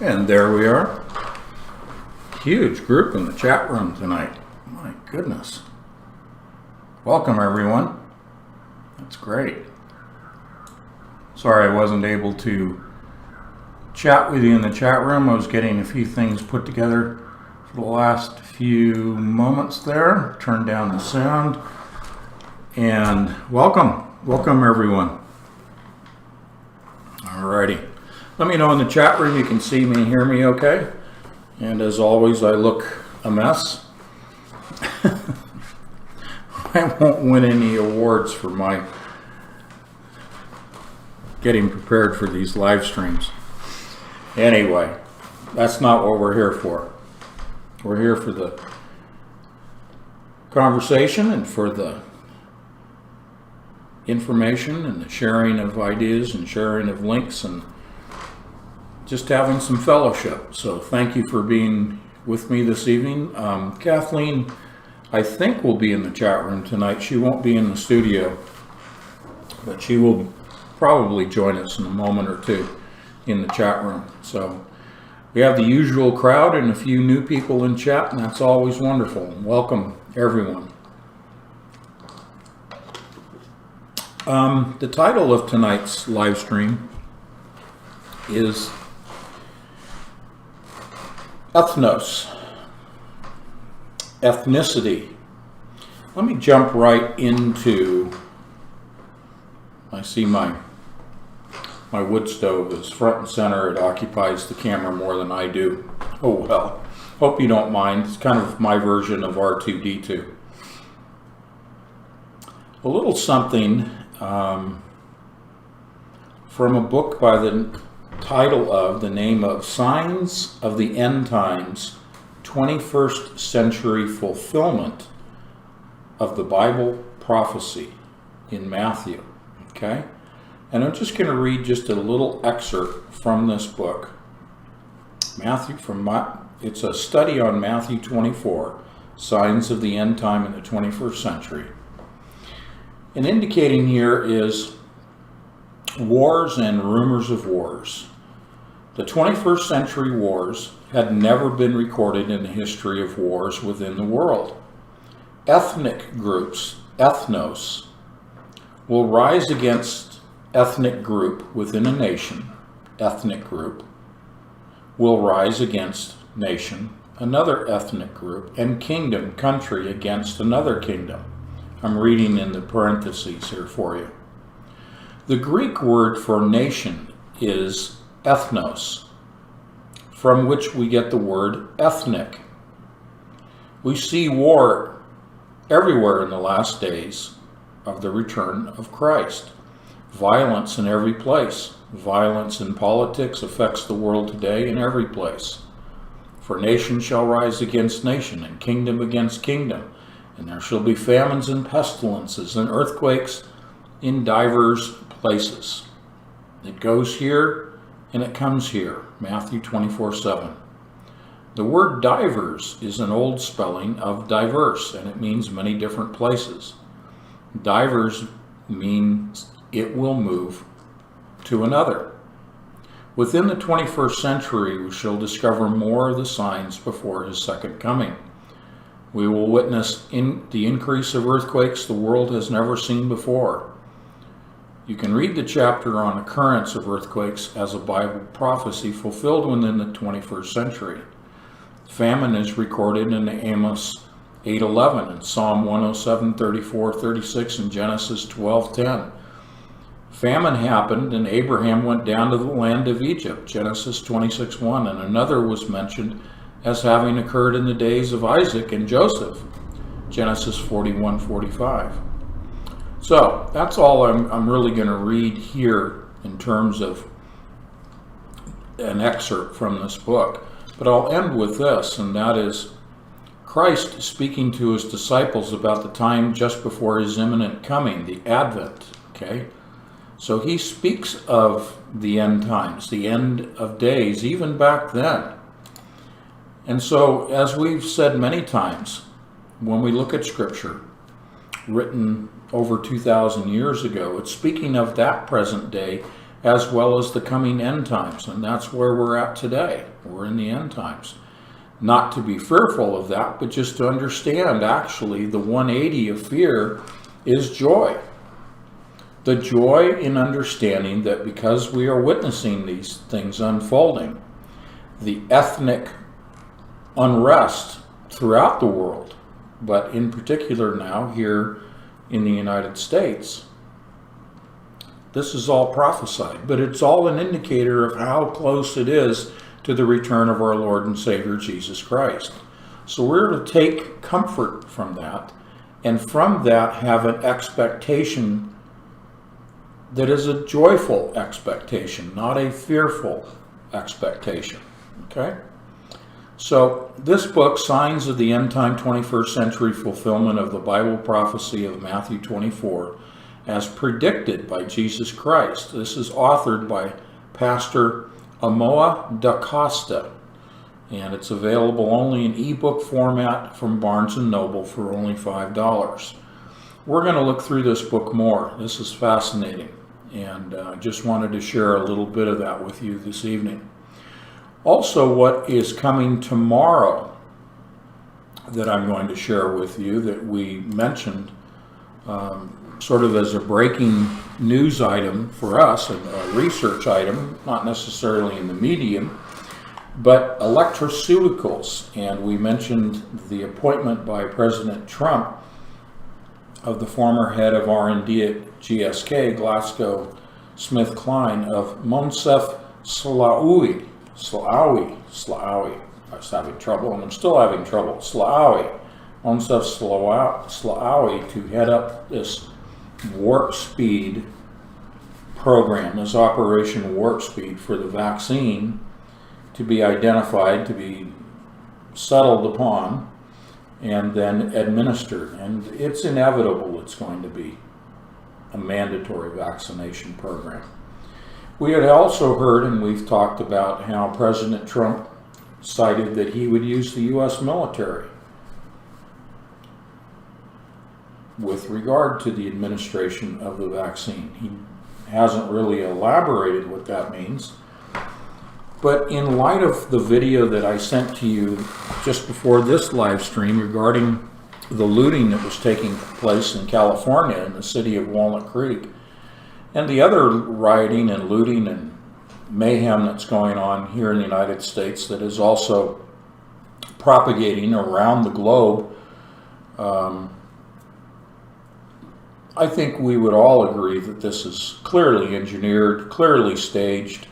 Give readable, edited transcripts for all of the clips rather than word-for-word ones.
And there we are. Huge group in the chat room tonight. My goodness. Welcome, everyone. That's great. Sorry I wasn't able to chat with you in the chat room. I was getting a few things put together for the last few moments there. Turn down the sound. And welcome. Welcome, everyone. Alrighty. Let me know in the chat room you can see me and hear me okay. And as always, I look a mess. I won't win any awards for my getting prepared for these live streams. Anyway, that's not what we're here for. We're here for the conversation and for the information and the sharing of ideas and sharing of links and just having some fellowship. So thank you for being with me this evening. Kathleen, I think, will be in the chat room tonight. She won't be in the studio, but she will probably join us in a moment or two in the chat room. So we have the usual crowd and a few new people in chat, and that's always wonderful. Welcome, everyone. The title of tonight's live stream is Ethnos, ethnicity. Let me jump right into, I see my wood stove is front and center. It occupies the camera more than I do. Oh well, hope you don't mind. It's kind of my version of R2-D2. A little something from a book by the title of the name of Signs of the End Times, 21st Century Fulfillment of the Bible Prophecy in Matthew. Okay? And I'm just going to read just a little excerpt from this book. It's a study on Matthew 24, Signs of the End Time in the 21st Century. And indicating here is wars and rumors of wars. The 21st century wars had never been recorded in the history of wars within the world. Ethnic groups, ethnos, will rise against ethnic group within a nation, ethnic group, will rise against nation, another ethnic group, and kingdom, country, against another kingdom. I'm reading in the parentheses here for you. The Greek word for nation is ethnos, from which we get the word ethnic. We see war everywhere in the last days of the return of Christ. Violence in every place. Violence in politics affects the world today in every place. For nation shall rise against nation, and kingdom against kingdom, and there shall be famines and pestilences and earthquakes in divers places. It goes here and it comes here. Matthew 24:7. The word divers is an old spelling of diverse, and it means many different places. Divers means it will move to another. Within the 21st century, we shall discover more of the signs before his second coming. We will witness the increase of earthquakes the world has never seen before. You can read the chapter on occurrence of earthquakes as a Bible prophecy fulfilled within the 21st century. Famine is recorded in Amos 8:11 and Psalm 107:34-36 and Genesis 12:10. Famine happened and Abraham went down to the land of Egypt, Genesis 26:1, and another was mentioned as having occurred in the days of Isaac and Joseph, Genesis 41:45. So that's all I'm really going to read here in terms of an excerpt from this book. But I'll end with this, and that is Christ speaking to his disciples about the time just before his imminent coming, the Advent. Okay? So he speaks of the end times, the end of days, even back then. And so, as we've said many times, when we look at Scripture, written over 2,000 years ago, it's speaking of that present day as well as the coming end times. And that's where we're at today. We're in the end times. Not to be fearful of that, but just to understand actually the 180 of fear is joy. The joy in understanding that because we are witnessing these things unfolding, the ethnic unrest throughout the world, but in particular now here in the United States, this is all prophesied, but it's all an indicator of how close it is to the return of our Lord and Savior Jesus Christ. So we're to take comfort from that, and from that have an expectation that is a joyful expectation, not a fearful expectation. Okay? So this book, Signs of the End Time 21st Century Fulfillment of the Bible Prophecy of Matthew 24, as predicted by Jesus Christ. This is authored by Pastor Amoa da Costa, and it's available only in ebook format from Barnes & Noble for only $5. We're going to look through this book more. This is fascinating, and I just wanted to share a little bit of that with you this evening. Also, what is coming tomorrow that I'm going to share with you that we mentioned sort of as a breaking news item for us, a research item, not necessarily in the medium, but electroceuticals. And we mentioned the appointment by President Trump of the former head of R&D at GSK, GlaxoSmithKline, of Monsef Slaoui. I was having trouble, and I'm still having trouble. Monsef Slaoui, to head up this Warp Speed program, this Operation Warp Speed for the vaccine to be identified, to be settled upon, and then administered. And it's inevitable it's going to be a mandatory vaccination program. We had also heard, and we've talked about, how President Trump cited that he would use the U.S. military with regard to the administration of the vaccine. He hasn't really elaborated what that means. But in light of the video that I sent to you just before this live stream regarding the looting that was taking place in California in the city of Walnut Creek, and the other rioting and looting and mayhem that's going on here in the United States that is also propagating around the globe, I think we would all agree that this is clearly engineered, clearly staged,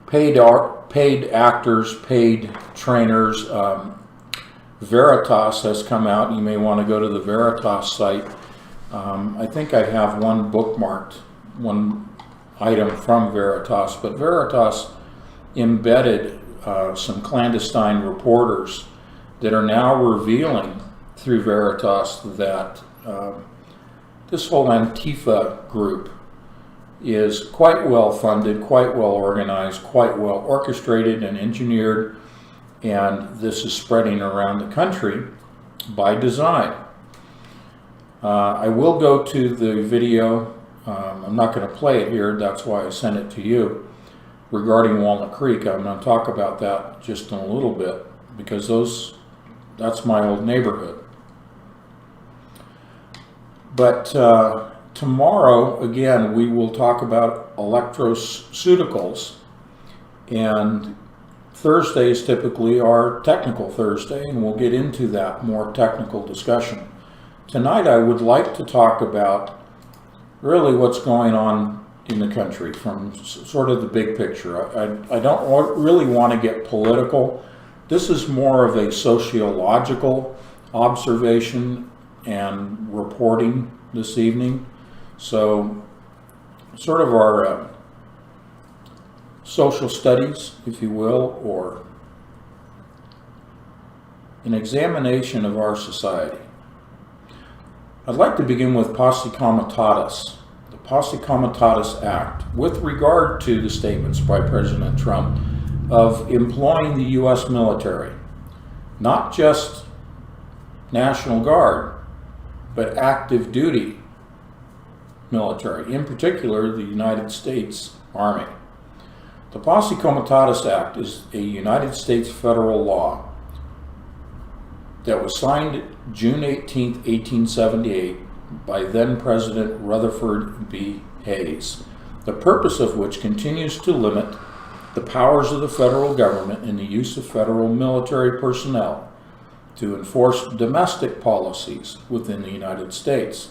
paid actors, paid trainers. Veritas has come out. You may want to go to the Veritas site. I think I have one bookmarked, one item from Veritas, but Veritas embedded some clandestine reporters that are now revealing through Veritas that this whole Antifa group is quite well funded, quite well organized, quite well orchestrated and engineered, and this is spreading around the country by design. I will go to the video. I'm not going to play it here, that's why I sent it to you, regarding Walnut Creek. I'm going to talk about that just in a little bit, because that's my old neighborhood. But tomorrow, again, we will talk about electroceuticals, and Thursdays typically are Technical Thursday, and we'll get into that more technical discussion. Tonight I would like to talk about really what's going on in the country from sort of the big picture. I don't really want to get political. This is more of a sociological observation and reporting this evening. So sort of our social studies, if you will, or an examination of our society. I'd like to begin with Posse Comitatus, the Posse Comitatus Act, with regard to the statements by President Trump of employing the U.S. military, not just National Guard, but active duty military, in particular the United States Army. The Posse Comitatus Act is a United States federal law that was signed June 18, 1878 by then President Rutherford B. Hayes, the purpose of which continues to limit the powers of the federal government in the use of federal military personnel to enforce domestic policies within the United States,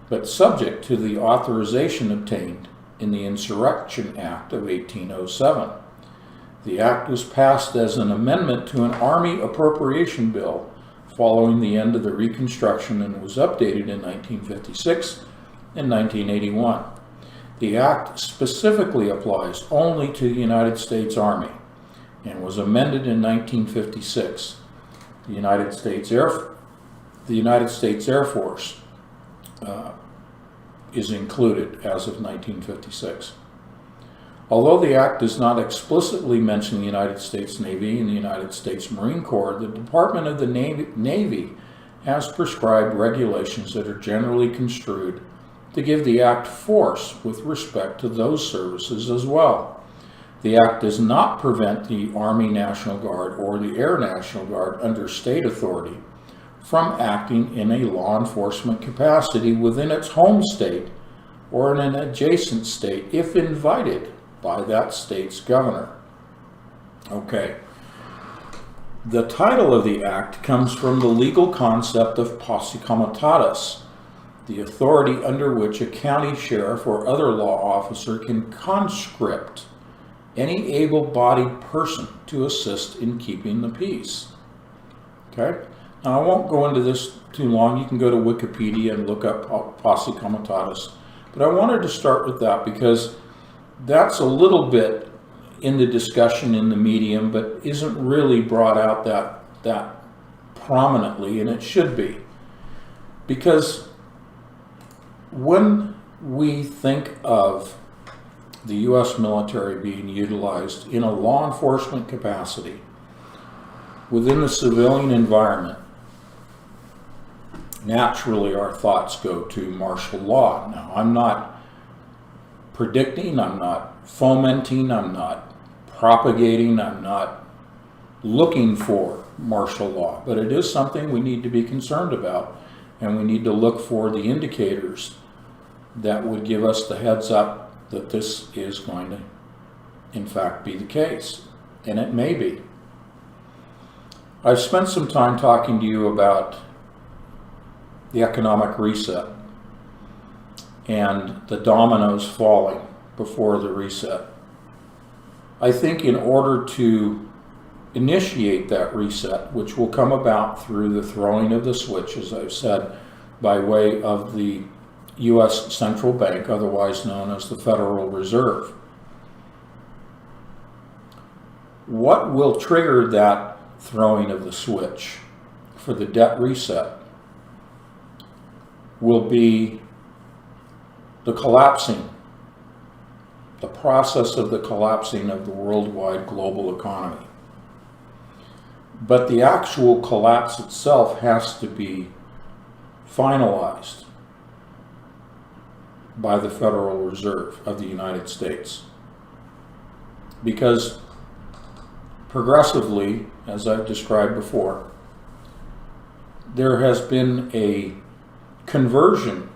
but subject to the authorization obtained in the Insurrection Act of 1807. The act was passed as an amendment to an Army appropriation bill following the end of the Reconstruction and was updated in 1956 and 1981. The act specifically applies only to the United States Army and was amended in 1956. The United States Air Force is included as of 1956. Although the act does not explicitly mention the United States Navy and the United States Marine Corps, the Department of the Navy has prescribed regulations that are generally construed to give the act force with respect to those services as well. The act does not prevent the Army National Guard or the Air National Guard under state authority from acting in a law enforcement capacity within its home state or in an adjacent state if invited by that state's governor. Okay. The title of the act comes from the legal concept of posse comitatus, the authority under which a county sheriff or other law officer can conscript any able-bodied person to assist in keeping the peace. Okay? Now, I won't go into this too long. You can go to Wikipedia and look up posse comitatus. But I wanted to start with that because that's a little bit in the discussion in the medium, but isn't really brought out that prominently, and it should be. Because when we think of the U.S. military being utilized in a law enforcement capacity within the civilian environment, naturally our thoughts go to martial law. Now, I'm not predicting, I'm not fomenting, I'm not propagating, I'm not looking for martial law, but it is something we need to be concerned about, and we need to look for the indicators that would give us the heads up that this is going to, in fact, be the case, and it may be. I've spent some time talking to you about the economic reset and the dominoes falling before the reset. I think in order to initiate that reset, which will come about through the throwing of the switch, as I've said, by way of the U.S. Central Bank, otherwise known as the Federal Reserve. What will trigger that throwing of the switch for the debt reset will be the process of the collapsing of the worldwide global economy. But the actual collapse itself has to be finalized by the Federal Reserve of the United States. Because progressively, as I've described before, there has been a conversion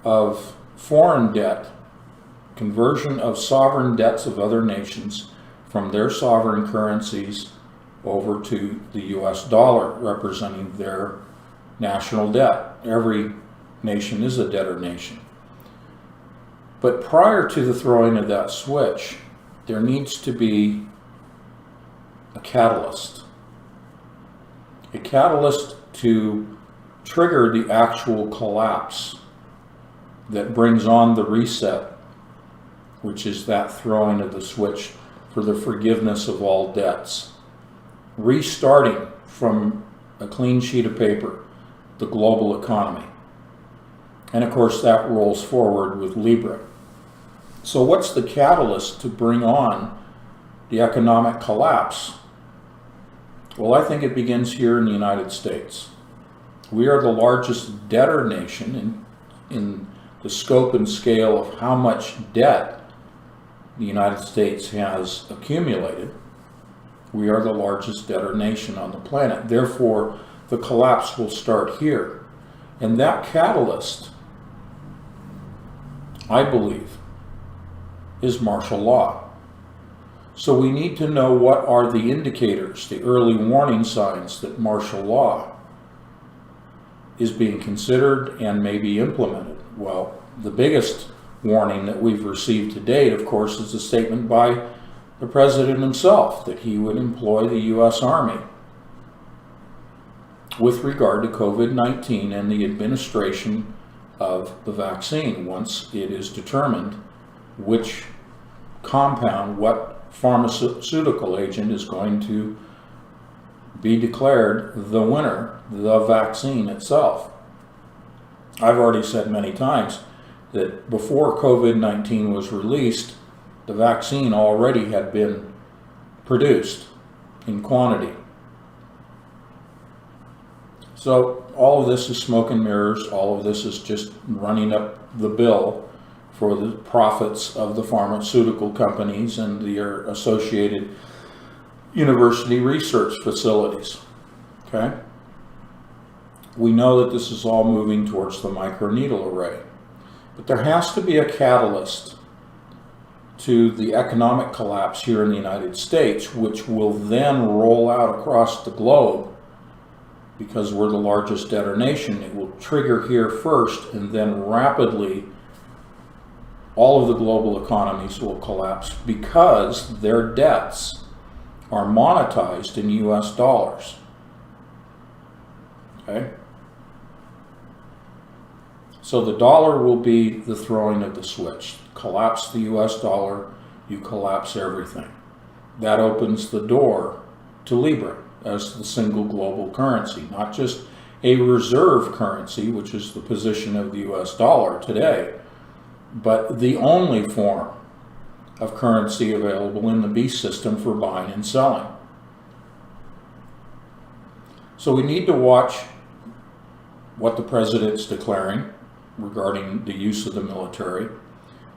of foreign debt, conversion of sovereign debts of other nations from their sovereign currencies over to the US dollar, representing their national debt. Every nation is a debtor nation. But prior to the throwing of that switch, there needs to be a catalyst to trigger the actual collapse that brings on the reset, which is that throwing of the switch for the forgiveness of all debts. Restarting from a clean sheet of paper, the global economy. And of course that rolls forward with Libra. So what's the catalyst to bring on the economic collapse? Well, I think it begins here in the United States. We are the largest debtor nation in the scope and scale of how much debt the United States has accumulated, we are the largest debtor nation on the planet. Therefore, the collapse will start here. And that catalyst, I believe, is martial law. So we need to know what are the indicators, the early warning signs that martial law is being considered and may be implemented. Well, the biggest warning that we've received to date, of course, is a statement by the president himself that he would employ the U.S. Army with regard to COVID-19 and the administration of the vaccine once it is determined which compound, what pharmaceutical agent is going to be declared the winner, the vaccine itself. I've already said many times that before COVID-19 was released, the vaccine already had been produced in quantity. So all of this is smoke and mirrors. All of this is just running up the bill for the profits of the pharmaceutical companies and their associated university research facilities. Okay? We know that this is all moving towards the microneedle array. But there has to be a catalyst to the economic collapse here in the United States, which will then roll out across the globe. Because we're the largest debtor nation, it will trigger here first, and then rapidly all of the global economies will collapse because their debts are monetized in US dollars. Okay? So the dollar will be the throwing of the switch. Collapse the US dollar, you collapse everything. That opens the door to Libra as the single global currency, not just a reserve currency, which is the position of the US dollar today, but the only form of currency available in the beast system for buying and selling. So we need to watch what the president's declaring regarding the use of the military.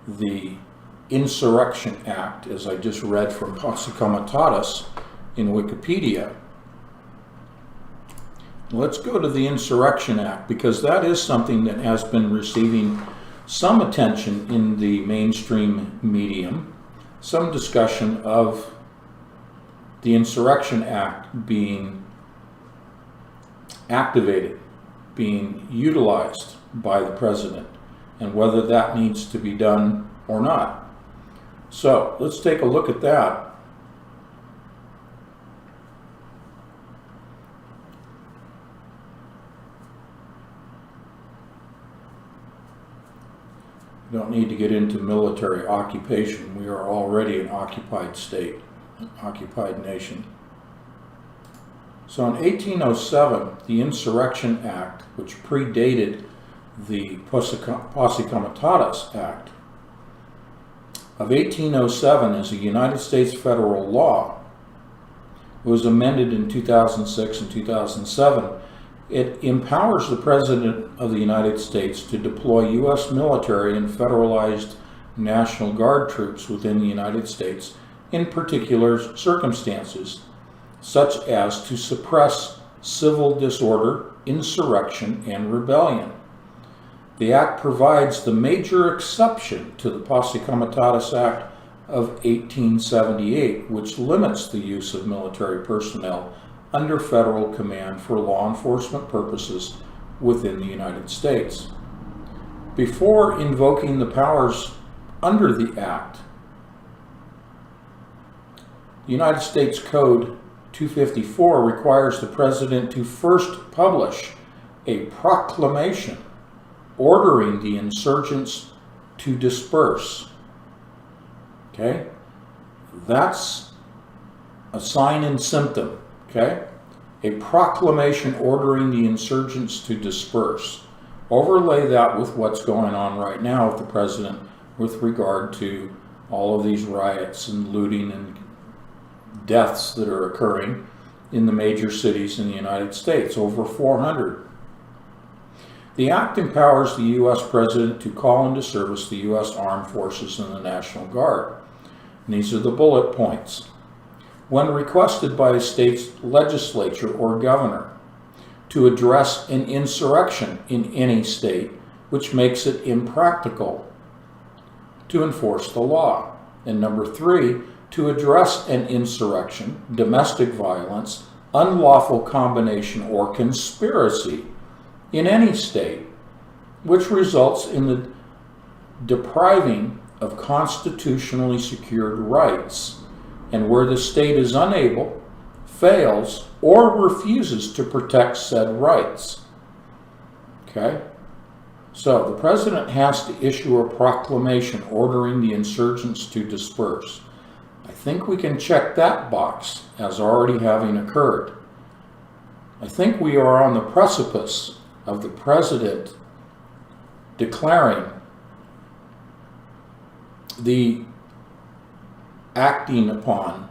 The Insurrection Act, as I just read from Posse Comitatus in Wikipedia. Let's go to the Insurrection Act, because that is something that has been receiving some attention in the mainstream medium, some discussion of the Insurrection Act being activated, being utilized by the president, and whether that needs to be done or not. So let's take a look at that. We don't need to get into military occupation. We are already an occupied state, an occupied nation. So in 1807, the Insurrection Act, which predated the Posse Comitatus Act of 1807, is a United States federal law. It was amended in 2006 and 2007. It empowers the President of the United States to deploy U.S. military and federalized National Guard troops within the United States in particular circumstances, such as to suppress civil disorder, insurrection, and rebellion. The Act provides the major exception to the Posse Comitatus Act of 1878, which limits the use of military personnel under federal command for law enforcement purposes within the United States. Before invoking the powers under the Act, the United States Code 254 requires the President to first publish a proclamation ordering the insurgents to disperse. Okay? That's a sign and symptom. Okay? A proclamation ordering the insurgents to disperse. Overlay that with what's going on right now with the president with regard to all of these riots and looting and deaths that are occurring in the major cities in the United States, over 400. The act empowers the U.S. President to call into service the U.S. Armed Forces and the National Guard. And these are the bullet points. When requested by a state's legislature or governor to address an insurrection in any state which makes it impractical to enforce the law. And number 3, to address an insurrection, domestic violence, unlawful combination, or conspiracy in any state which results in the depriving of constitutionally secured rights, and where the state is unable, fails, or refuses to protect said rights. Okay? So the president has to issue a proclamation ordering the insurgents to disperse. I think we can check that box as already having occurred. I think we are on the precipice of the president declaring the acting upon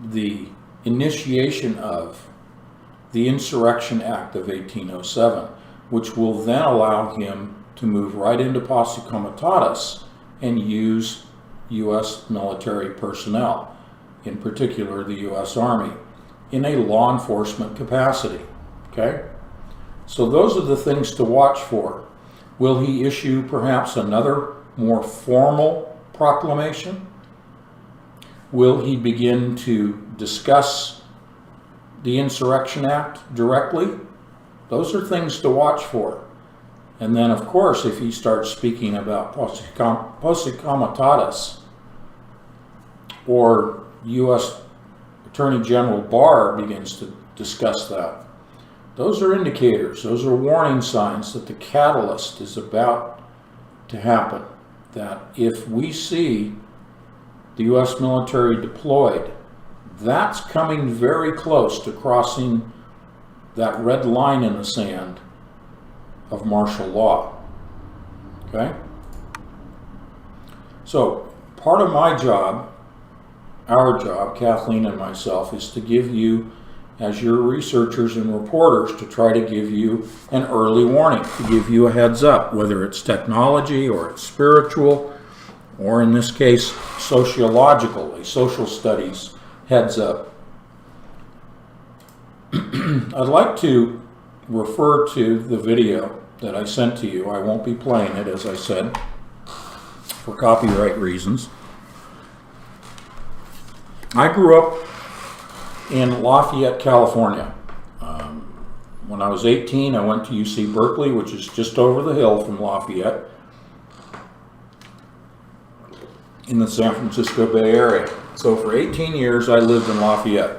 the initiation of the Insurrection Act of 1807, which will then allow him to move right into posse comitatus and use U.S. military personnel, in particular the U.S. Army, in a law enforcement capacity. Okay? So those are the things to watch for. Will he issue perhaps another more formal proclamation? Will he begin to discuss the Insurrection Act directly? Those are things to watch for. And then, of course, if he starts speaking about posse comitatus, or U.S. Attorney General Barr begins to discuss that, those are indicators, those are warning signs that the catalyst is about to happen. That if we see the U.S. military deployed, that's coming very close to crossing that red line in the sand of martial law. Okay? So, part of my job, our job, Kathleen and myself, is to give you, as your researchers and reporters, to try to give you an early warning, to give you a heads up, whether it's technology or it's spiritual, or in this case, sociological, a social studies heads up. I'd like to refer to the video that I sent to you. I won't be playing it, as I said, for copyright reasons. I grew up in Lafayette, California. When I was 18, I went to UC Berkeley, which is just over the hill from Lafayette, in the San Francisco Bay Area. So for 18 years, I lived in Lafayette,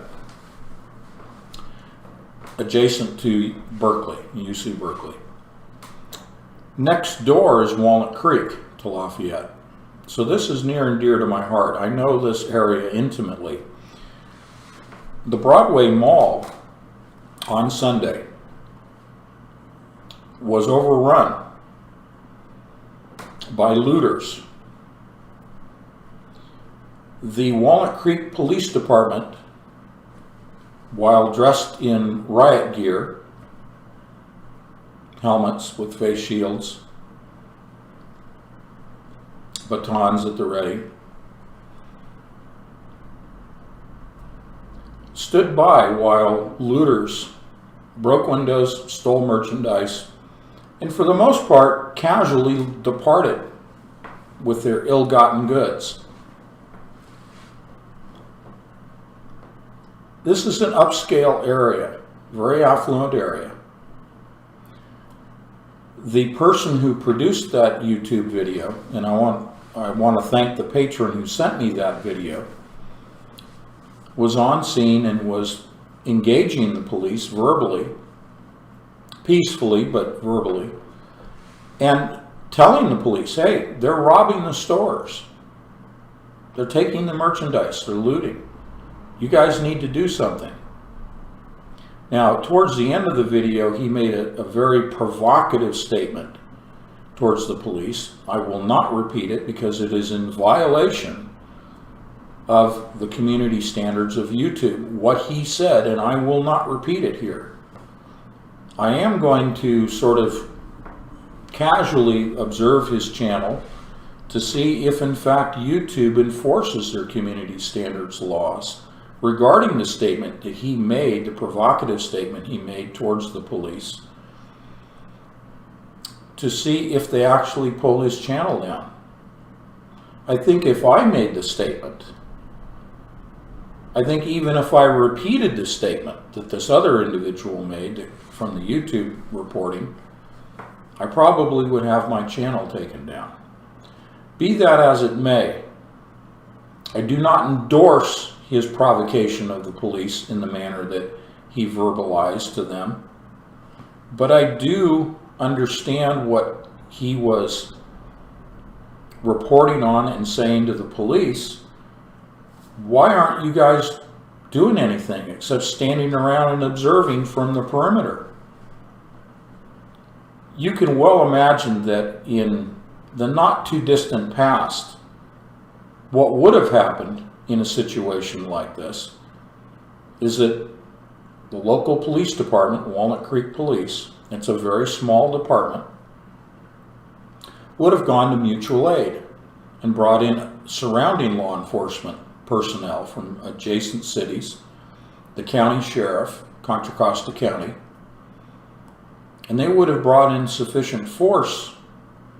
adjacent to Berkeley, UC Berkeley. Next door is Walnut Creek to Lafayette. So this is near and dear to my heart. I know this area intimately. The Broadway Mall on Sunday was overrun by looters. The Walnut Creek Police Department, while dressed in riot gear, helmets with face shields, batons at the ready, stood by while looters broke windows, stole merchandise, and for the most part casually departed with their ill-gotten goods. This is an upscale area, very affluent area. The person who produced that YouTube video, and I want to thank the patron who sent me that video, was on scene and was engaging the police verbally, peacefully but verbally, and telling the police, hey, they're robbing the stores. They're taking the merchandise, they're looting. You guys need to do something. Now, towards the end of the video, he made a very provocative statement towards the police. I will not repeat it because it is in violation of the community standards of YouTube, what he said, and I will not repeat it here. I am going to sort of casually observe his channel to see if in fact YouTube enforces their community standards laws regarding the statement that he made, the provocative statement he made towards the police, to see if they actually pull his channel down. I think if I made the statement, I think even if I repeated the statement that this other individual made from the YouTube reporting, I probably would have my channel taken down. Be that as it may, I do not endorse his provocation of the police in the manner that he verbalized to them, but I do understand what he was reporting on and saying to the police. Why aren't you guys doing anything except standing around and observing from the perimeter? You can well imagine that in the not too distant past, what would have happened in a situation like this is that the local police department, Walnut Creek Police, it's a very small department, would have gone to mutual aid and brought in surrounding law enforcement personnel from adjacent cities, the county sheriff, Contra Costa County, and they would have brought in sufficient force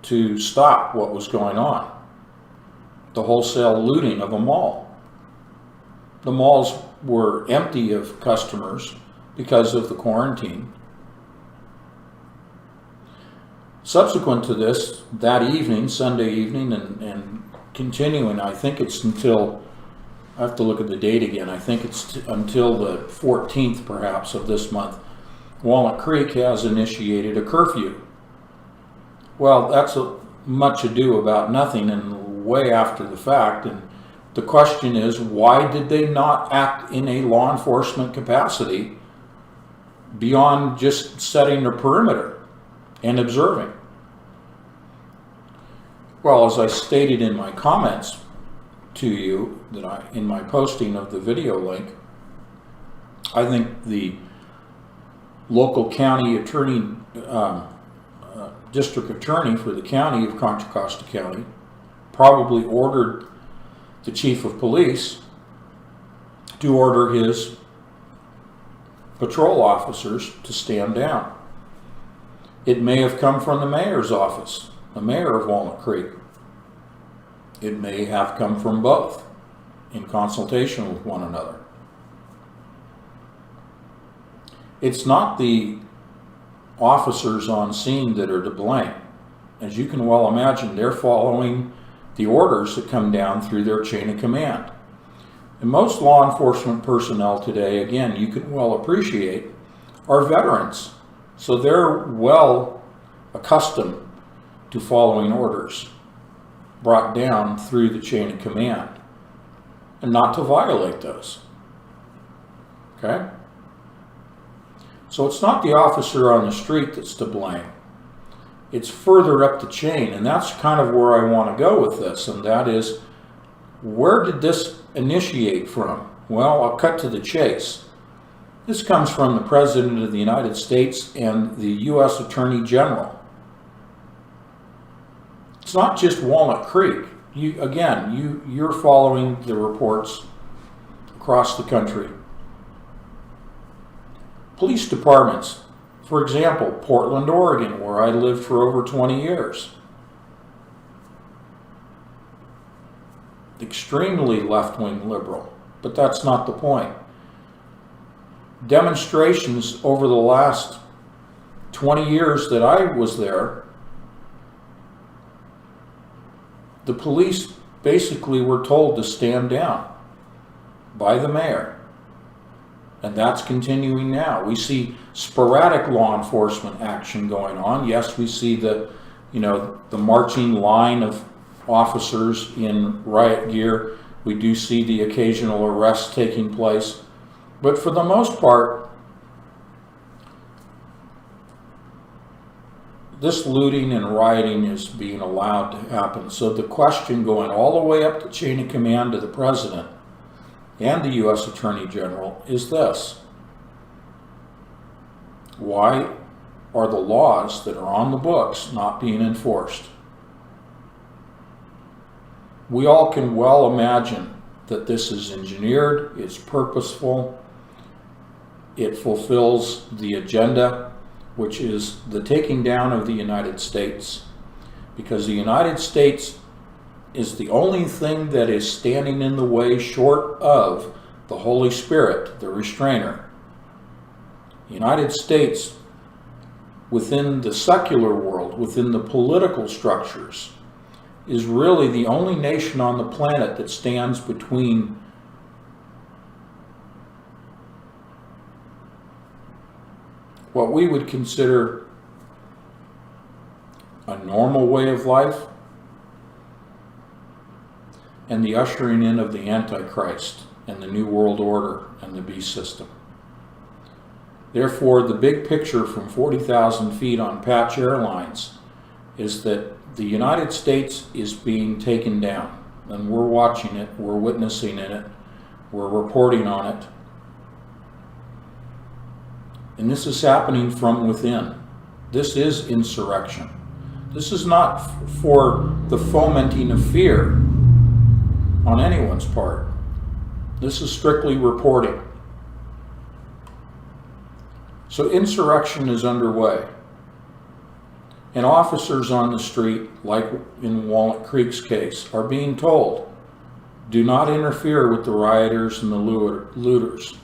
to stop what was going on, the wholesale looting of a mall. The malls were empty of customers because of the quarantine. Subsequent to this, that evening, Sunday evening, and continuing, I think it's until, I have to look at the date again, I think it's until the 14th perhaps of this month, Walnut Creek has initiated a curfew. Well, that's much ado about nothing and way after the fact, and the question is, why did they not act in a law enforcement capacity beyond just setting a perimeter and observing? Well, as I stated in my comments to you, in my posting of the video link, I think the local county attorney, district attorney for the county of Contra Costa County probably ordered the chief of police to order his patrol officers to stand down. It may have come from the mayor's office, the mayor of Walnut Creek. It may have come from both in consultation with one another. It's not the officers on scene that are to blame. As you can well imagine, they're following the orders that come down through their chain of command. And most law enforcement personnel today, again, you can well appreciate, are veterans. So they're well accustomed to following orders brought down through the chain of command and not to violate those. Okay? So it's not the officer on the street that's to blame. It's further up the chain, and that's kind of where I want to go with this, and that is, where did this initiate from? Well, I'll cut to the chase. This comes from the President of the United States and the U.S. Attorney General. It's not just Walnut Creek. You're following the reports across the country. Police departments, for example, Portland, Oregon, where I lived for over 20 years. Extremely left-wing liberal, but that's not the point. Demonstrations over the last 20 years that I was there, the police basically were told to stand down by the mayor. And that's continuing now. We see sporadic law enforcement action going on. Yes, we see the marching line of officers in riot gear. We do see the occasional arrests taking place. But for the most part, this looting and rioting is being allowed to happen. So the question going all the way up the chain of command to the president and the U.S. Attorney General is this: why are the laws that are on the books not being enforced. We all can well imagine that this is engineered, it's purposeful, it fulfills the agenda, which is the taking down of the United States, because the United States is the only thing that is standing in the way short of the Holy Spirit, the restrainer. The United States, within the secular world, within the political structures, is really the only nation on the planet that stands between what we would consider a normal way of life and the ushering in of the Antichrist and the New World Order and the beast system. Therefore, the big picture from 40,000 feet on Patch Airlines is that the United States is being taken down, and we're watching it, we're witnessing in it, we're reporting on it. And this is happening from within. This is insurrection. This is not for the fomenting of fear on anyone's part. This is strictly reporting. So insurrection is underway. And officers on the street, like in Walnut Creek's case, are being told, do not interfere with the rioters and the looters.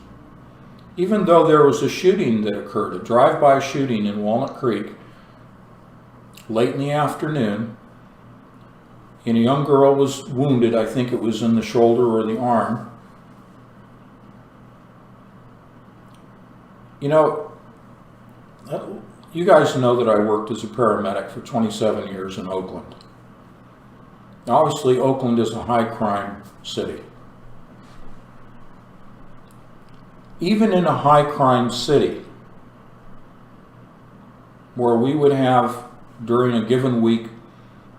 Even though there was a shooting that occurred, a drive-by shooting in Walnut Creek, late in the afternoon, and a young girl was wounded, I think it was in the shoulder or the arm. You know, you guys know that I worked as a paramedic for 27 years in Oakland. Obviously, Oakland is a high crime city. Even in a high crime city, where we would have, during a given week,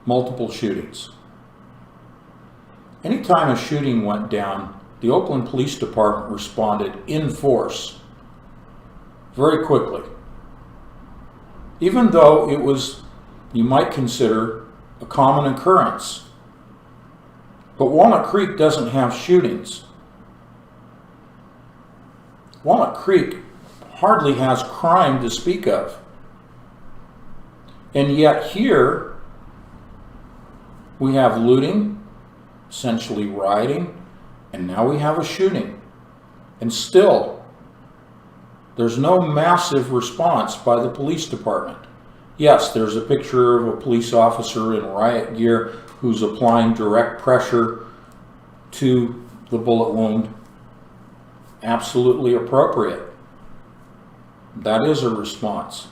multiple shootings. Anytime a shooting went down, the Oakland Police Department responded in force, very quickly. Even though it was, you might consider, a common occurrence. But Walnut Creek doesn't have shootings. Walnut Creek hardly has crime to speak of. And yet here, we have looting, essentially rioting, and now we have a shooting. And still, there's no massive response by the police department. Yes, there's a picture of a police officer in riot gear who's applying direct pressure to the bullet wound. Absolutely appropriate. That is a response.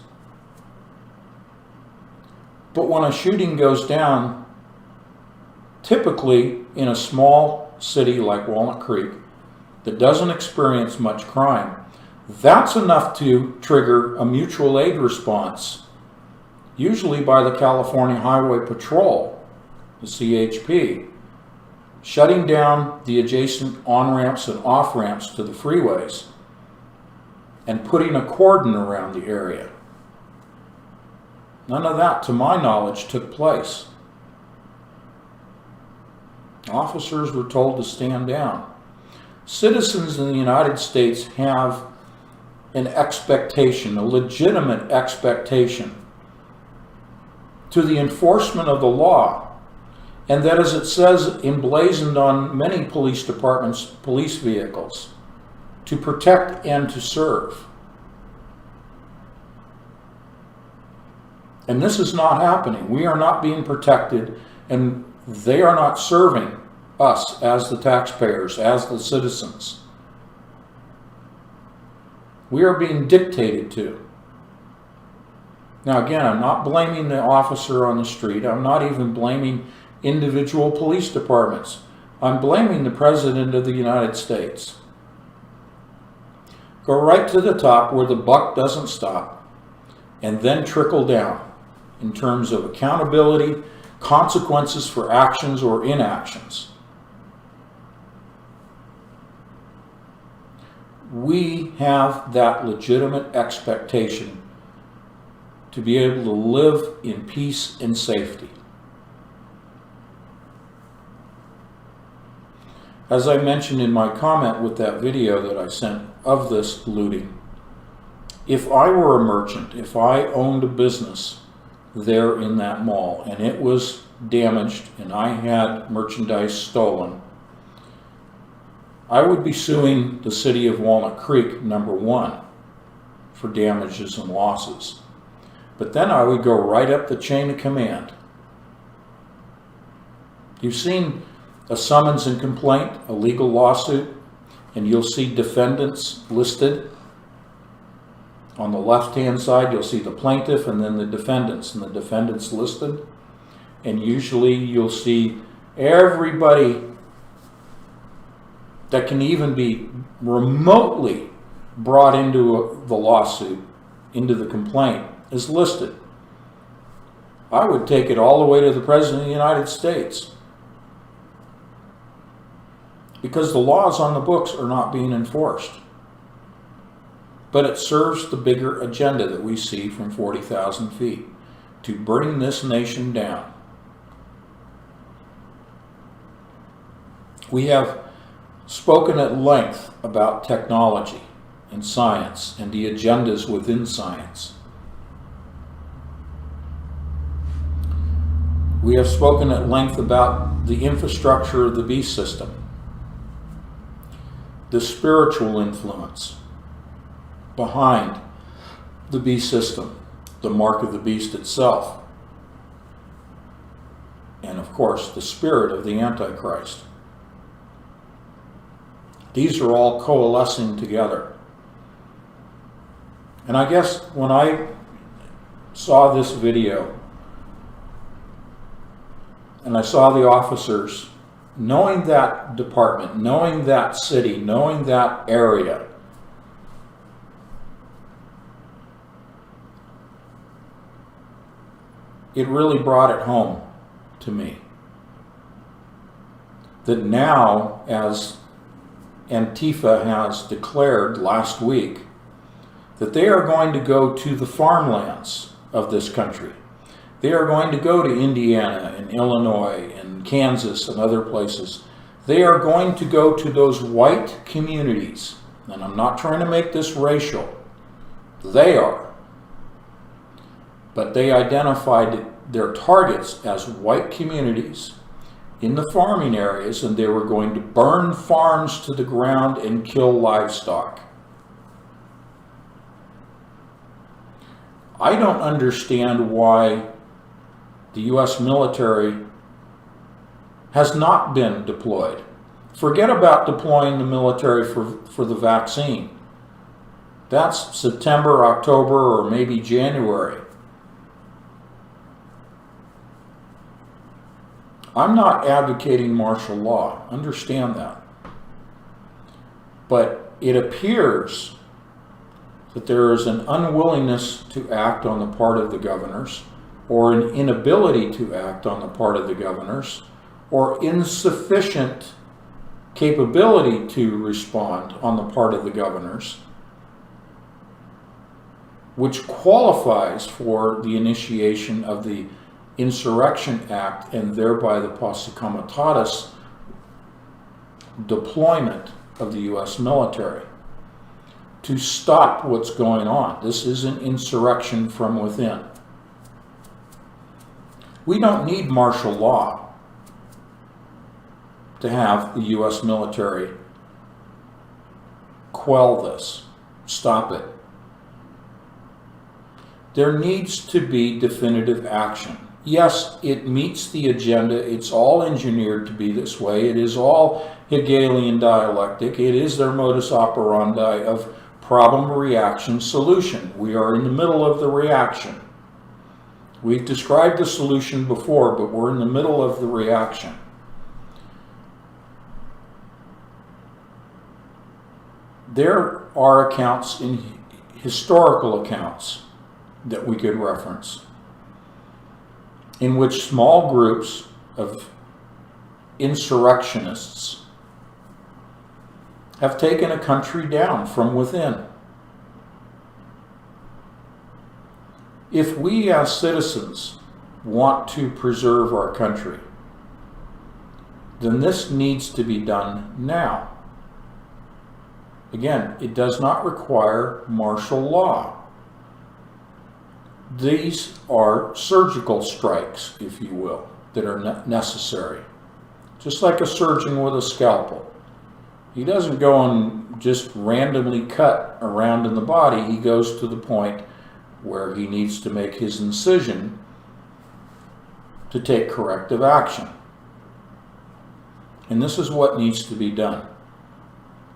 But when a shooting goes down, typically in a small city like Walnut Creek that doesn't experience much crime, that's enough to trigger a mutual aid response, usually by the California Highway Patrol, the CHP, shutting down the adjacent on-ramps and off-ramps to the freeways and putting a cordon around the area. None of that, to my knowledge, took place. Officers were told to stand down. Citizens in the United States have an expectation, a legitimate expectation, to the enforcement of the law, and that, as it says, emblazoned on many police departments' police vehicles, to protect and to serve. And this is not happening. We are not being protected, and they are not serving us as the taxpayers, as the citizens. We are being dictated to. Now again, I'm not blaming the officer on the street. I'm not even blaming individual police departments. I'm blaming the President of the United States. Go right to the top where the buck doesn't stop, and then trickle down in terms of accountability, consequences for actions or inactions. We have that legitimate expectation to be able to live in peace and safety. As I mentioned in my comment with that video that I sent of this looting, if I were a merchant, if I owned a business there in that mall and it was damaged and I had merchandise stolen, I would be suing the city of Walnut Creek, number one, for damages and losses. But then I would go right up the chain of command. You've seen a summons and complaint, a legal lawsuit, and you'll see defendants listed. On the left-hand side, you'll see the plaintiff and then the defendants, and the defendants listed. And usually you'll see everybody that can even be remotely brought into the lawsuit, into the complaint, is listed. I would take it all the way to the President of the United States, because the laws on the books are not being enforced. But it serves the bigger agenda that we see from 40,000 feet, to bring this nation down. We have spoken at length about technology and science and the agendas within science. We have spoken at length about the infrastructure of the beast system, the spiritual influence behind the beast system, the mark of the beast itself, and of course the spirit of the Antichrist. These are all coalescing together. And I guess when I saw this video and I saw the officers, knowing that department, knowing that city, knowing that area, it really brought it home to me that now, as Antifa has declared last week, that they are going to go to the farmlands of this country. They are going to go to Indiana and Illinois and Kansas and other places. They are going to go to those white communities. And I'm not trying to make this racial. They are. But they identified their targets as white communities in the farming areas, and they were going to burn farms to the ground and kill livestock. I don't understand why the U.S. military has not been deployed. Forget about deploying the military for the vaccine. That's September, October, or maybe January. I'm not advocating martial law, understand that. But it appears that there is an unwillingness to act on the part of the governors, or an inability to act on the part of the governors, or insufficient capability to respond on the part of the governors, which qualifies for the initiation of the Insurrection Act and thereby the Posse Comitatus deployment of the U.S. military to stop what's going on. This is an insurrection from within. We don't need martial law to have the U.S. military quell this, stop it. There needs to be definitive action. Yes, it meets the agenda. It's all engineered to be this way. It is all Hegelian dialectic. It is their modus operandi of problem, reaction, solution. We are in the middle of the reaction. We've described the solution before, but we're in the middle of the reaction. There are accounts, historical accounts, that we could reference, in which small groups of insurrectionists have taken a country down from within. If we as citizens want to preserve our country, then this needs to be done now. Again, it does not require martial law. These are surgical strikes, if you will, that are necessary. Just like a surgeon with a scalpel. He doesn't go and just randomly cut around in the body. He goes to the point where he needs to make his incision to take corrective action. And this is what needs to be done.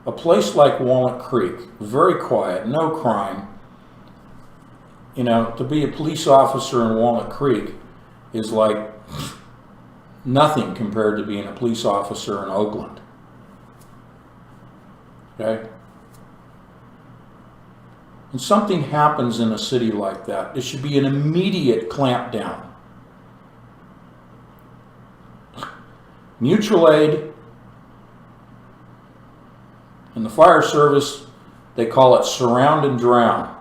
A place like Walnut Creek, very quiet, no crime. You know, to be a police officer in Walnut Creek is like nothing compared to being a police officer in Oakland. Okay? When something happens in a city like that, it should be an immediate clampdown. Mutual aid and the fire service, they call it surround and drown.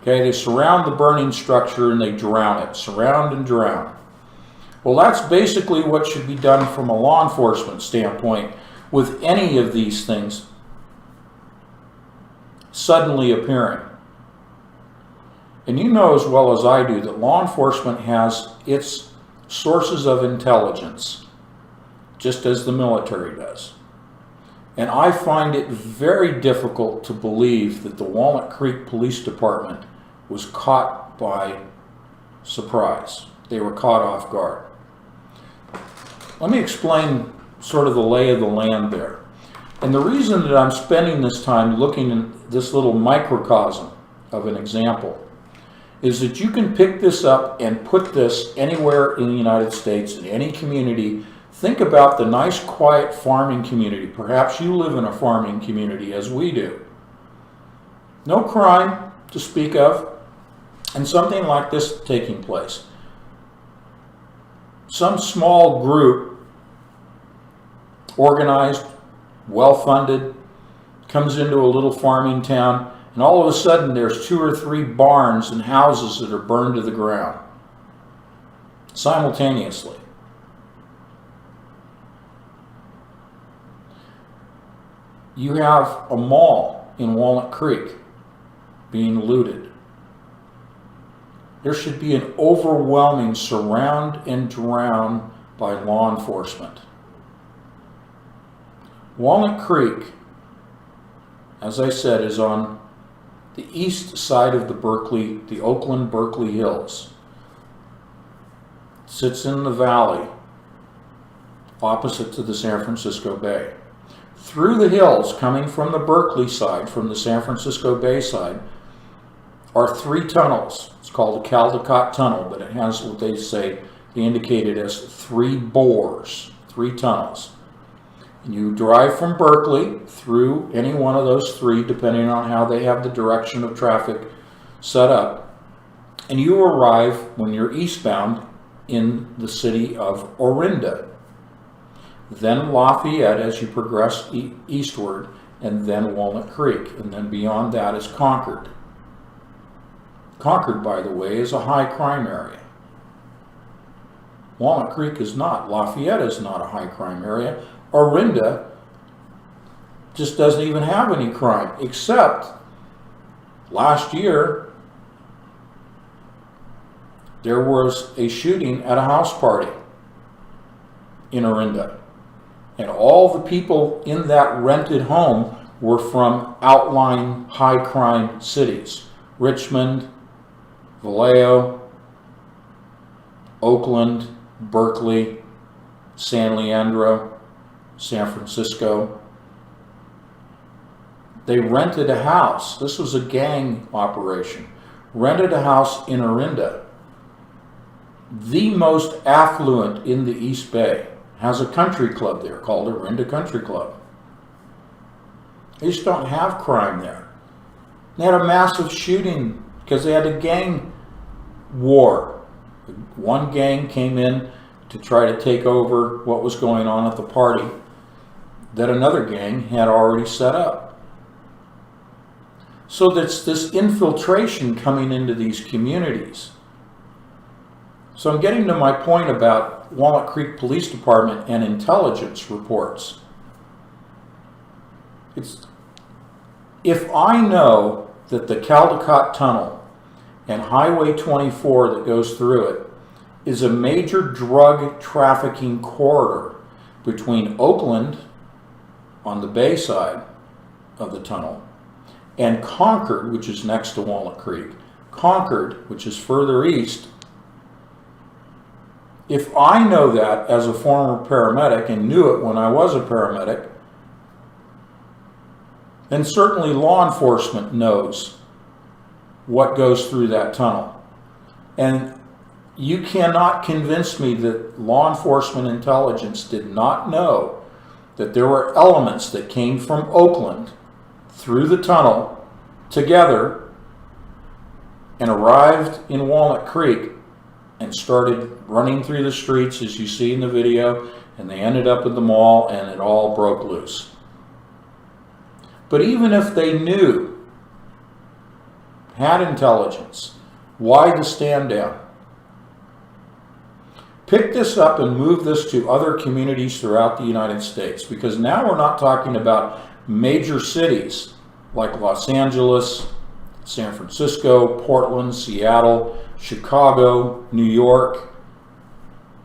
Okay, they surround the burning structure and they drown it. Surround and drown. Well, that's basically what should be done from a law enforcement standpoint with any of these things suddenly appearing. And you know as well as I do that law enforcement has its sources of intelligence, just as the military does. And I find it very difficult to believe that the Walnut Creek Police Department was caught by surprise. They were caught off guard. Let me explain sort of the lay of the land there. And the reason that I'm spending this time looking at this little microcosm of an example is that you can pick this up and put this anywhere in the United States, in any community. Think about the nice, quiet farming community. Perhaps you live in a farming community as we do. No crime to speak of, and something like this taking place. Some small group, organized, well-funded, comes into a little farming town, and all of a sudden there's 2 or 3 barns and houses that are burned to the ground simultaneously. You have a mall in Walnut Creek being looted. There should be an overwhelming surround and drown by law enforcement. Walnut Creek, as I said, is on the east side of the Oakland-Berkeley Hills. It sits in the valley opposite to the San Francisco Bay. Through the hills, coming from the Berkeley side, from the San Francisco Bay side, are 3 tunnels. It's called the Caldecott Tunnel, but it has what they say, they indicate it as 3 bores, 3 tunnels. And you drive from Berkeley through any one of those 3, depending on how they have the direction of traffic set up, and you arrive, when you're eastbound, in the city of Orinda. Then Lafayette as you progress eastward, and then Walnut Creek, and then beyond that is Concord. Concord, by the way, is a high crime area. Walnut Creek is not. Lafayette is not a high crime area. Orinda just doesn't even have any crime, except last year there was a shooting at a house party in Orinda. And all the people in that rented home were from outlying high crime cities. Richmond, Vallejo, Oakland, Berkeley, San Leandro, San Francisco. They rented a house. This was a gang operation. Rented a house in Orinda. The most affluent in the East Bay. Has a country club there called Orinda Country Club. They just don't have crime there. They had a massive shooting because they had a gang war. One gang came in to try to take over what was going on at the party that another gang had already set up. So that's this infiltration coming into these communities. So I'm getting to my point about Walnut Creek Police Department and intelligence reports. If I know that the Caldecott Tunnel and Highway 24 that goes through it is a major drug trafficking corridor between Oakland on the bay side of the tunnel and Concord, which is next to Walnut Creek, Concord, which is further east. If I know that as a former paramedic and knew it when I was a paramedic, then certainly law enforcement knows what goes through that tunnel. And you cannot convince me that law enforcement intelligence did not know that there were elements that came from Oakland through the tunnel together and arrived in Walnut Creek and started running through the streets as you see in the video, and they ended up at the mall and it all broke loose. But even if they knew, had intelligence, why the stand down? Pick this up and move this to other communities throughout the United States, because now we're not talking about major cities like Los Angeles, San Francisco, Portland, Seattle, Chicago, New York.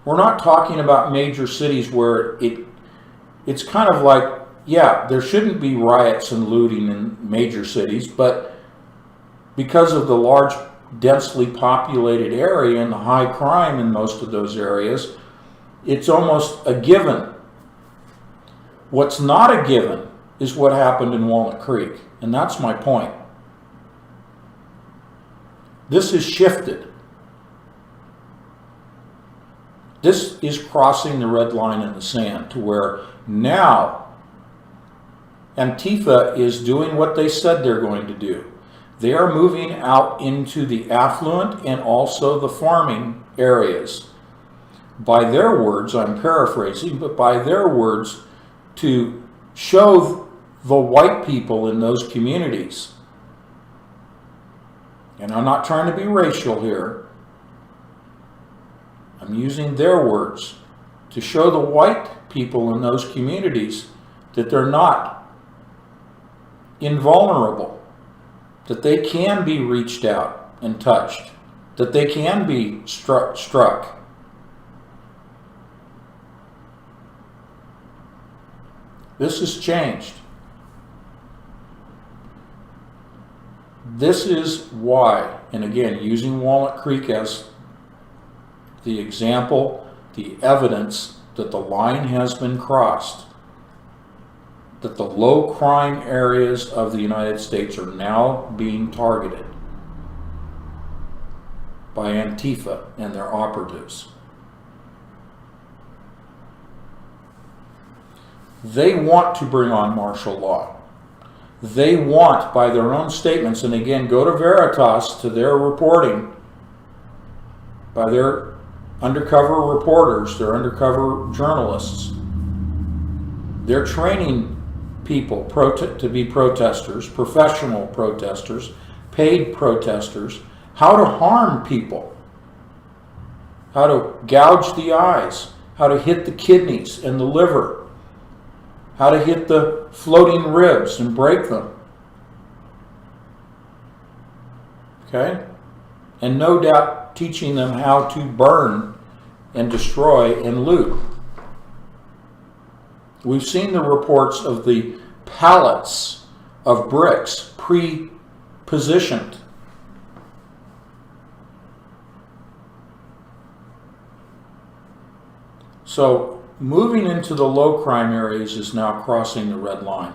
We're not talking about major cities where it's kind of like, yeah, there shouldn't be riots and looting in major cities, but because of the large, densely populated area and the high crime in most of those areas, it's almost a given. What's not a given is what happened in Walnut Creek, and that's my point. This has shifted. This is crossing the red line in the sand to where now Antifa is doing what they said they're going to do. They are moving out into the affluent and also the farming areas. By their words, I'm paraphrasing, but by their words, to show the white people in those communities, and I'm not trying to be racial here, I'm using their words, to show the white people in those communities that they're not invulnerable, that they can be reached out and touched, that they can be struck. This has changed. This is why, and again, using Walnut Creek as the example, the evidence that the line has been crossed, that the low crime areas of the United States are now being targeted by Antifa and their operatives. They want to bring on martial law. They want, by their own statements, and again, go to Veritas, to their reporting, by their undercover reporters, their undercover journalists. They're training people to be protesters, professional protesters, paid protesters, how to harm people, how to gouge the eyes, how to hit the kidneys and the liver, how to hit the floating ribs and break them. Okay? And no doubt teaching them how to burn and destroy and loot. We've seen the reports of the pallets of bricks pre-positioned. So moving into the low crime areas is now crossing the red line.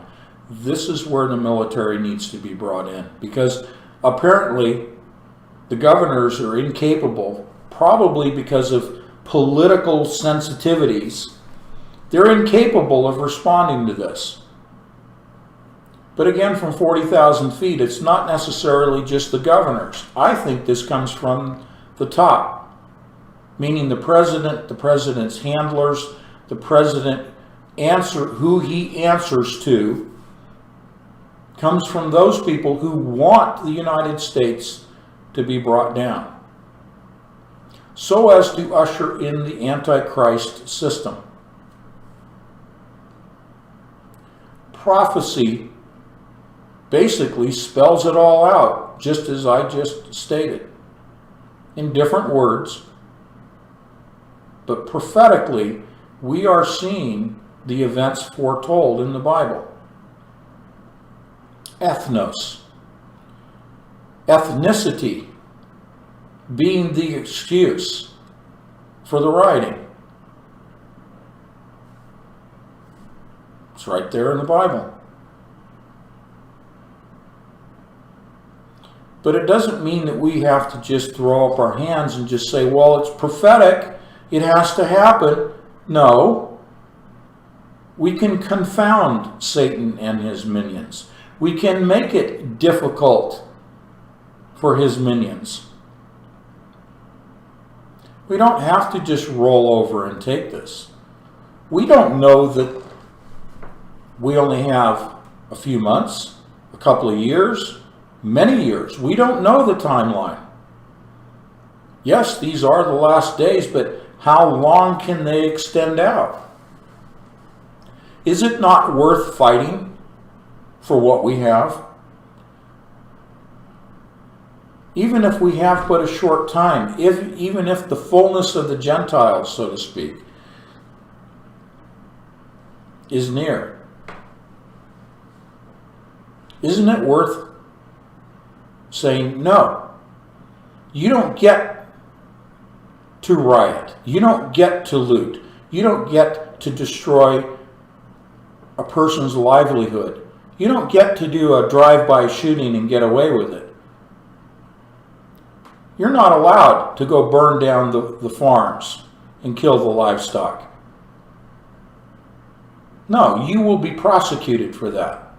This is where the military needs to be brought in, because apparently the governors are incapable, probably because of political sensitivities. They're incapable of responding to this. But again, from 40,000 feet, it's not necessarily just the governors. I think this comes from the top, meaning the president, the president's handlers, the president who he answers to, comes from those people who want the United States to be brought down, so as to usher in the Antichrist system. Prophecy basically spells it all out, just as I just stated, in different words. But prophetically, we are seeing the events foretold in the Bible. Ethnos, ethnicity, being the excuse for the writing. It's right there in the Bible. But it doesn't mean that we have to just throw up our hands and just say, well, it's prophetic, it has to happen. No. We can confound Satan and his minions. We can make it difficult for his minions. We don't have to just roll over and take this. We don't know that we only have a few months, a couple of years, many years. We don't know the timeline. Yes, these are the last days, but how long can they extend out? Is it not worth fighting for what we have? Even if we have but a short time, even if the fullness of the Gentiles, so to speak, is near, isn't it worth saying, no, you don't get to riot, you don't get to loot, you don't get to destroy a person's livelihood, you don't get to do a drive-by shooting and get away with it. You're not allowed to go burn down the farms and kill the livestock. No, you will be prosecuted for that.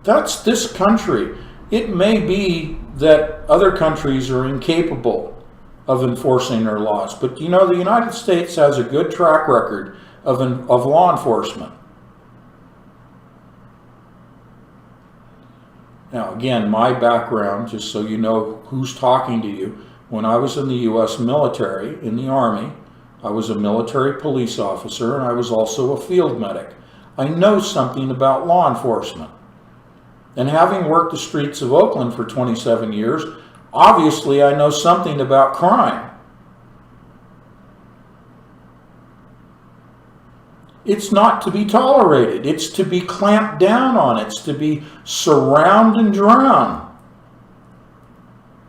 That's this country. It may be that other countries are incapable of enforcing their laws, but you know, the United States has a good track record of law enforcement. Now, again, my background, just so you know who's talking to you, when I was in the U.S. military, in the Army, I was a military police officer, and I was also a field medic. I know something about law enforcement. And having worked the streets of Oakland for 27 years, obviously I know something about crime. It's not to be tolerated. It's to be clamped down on. It's to be surround and drown.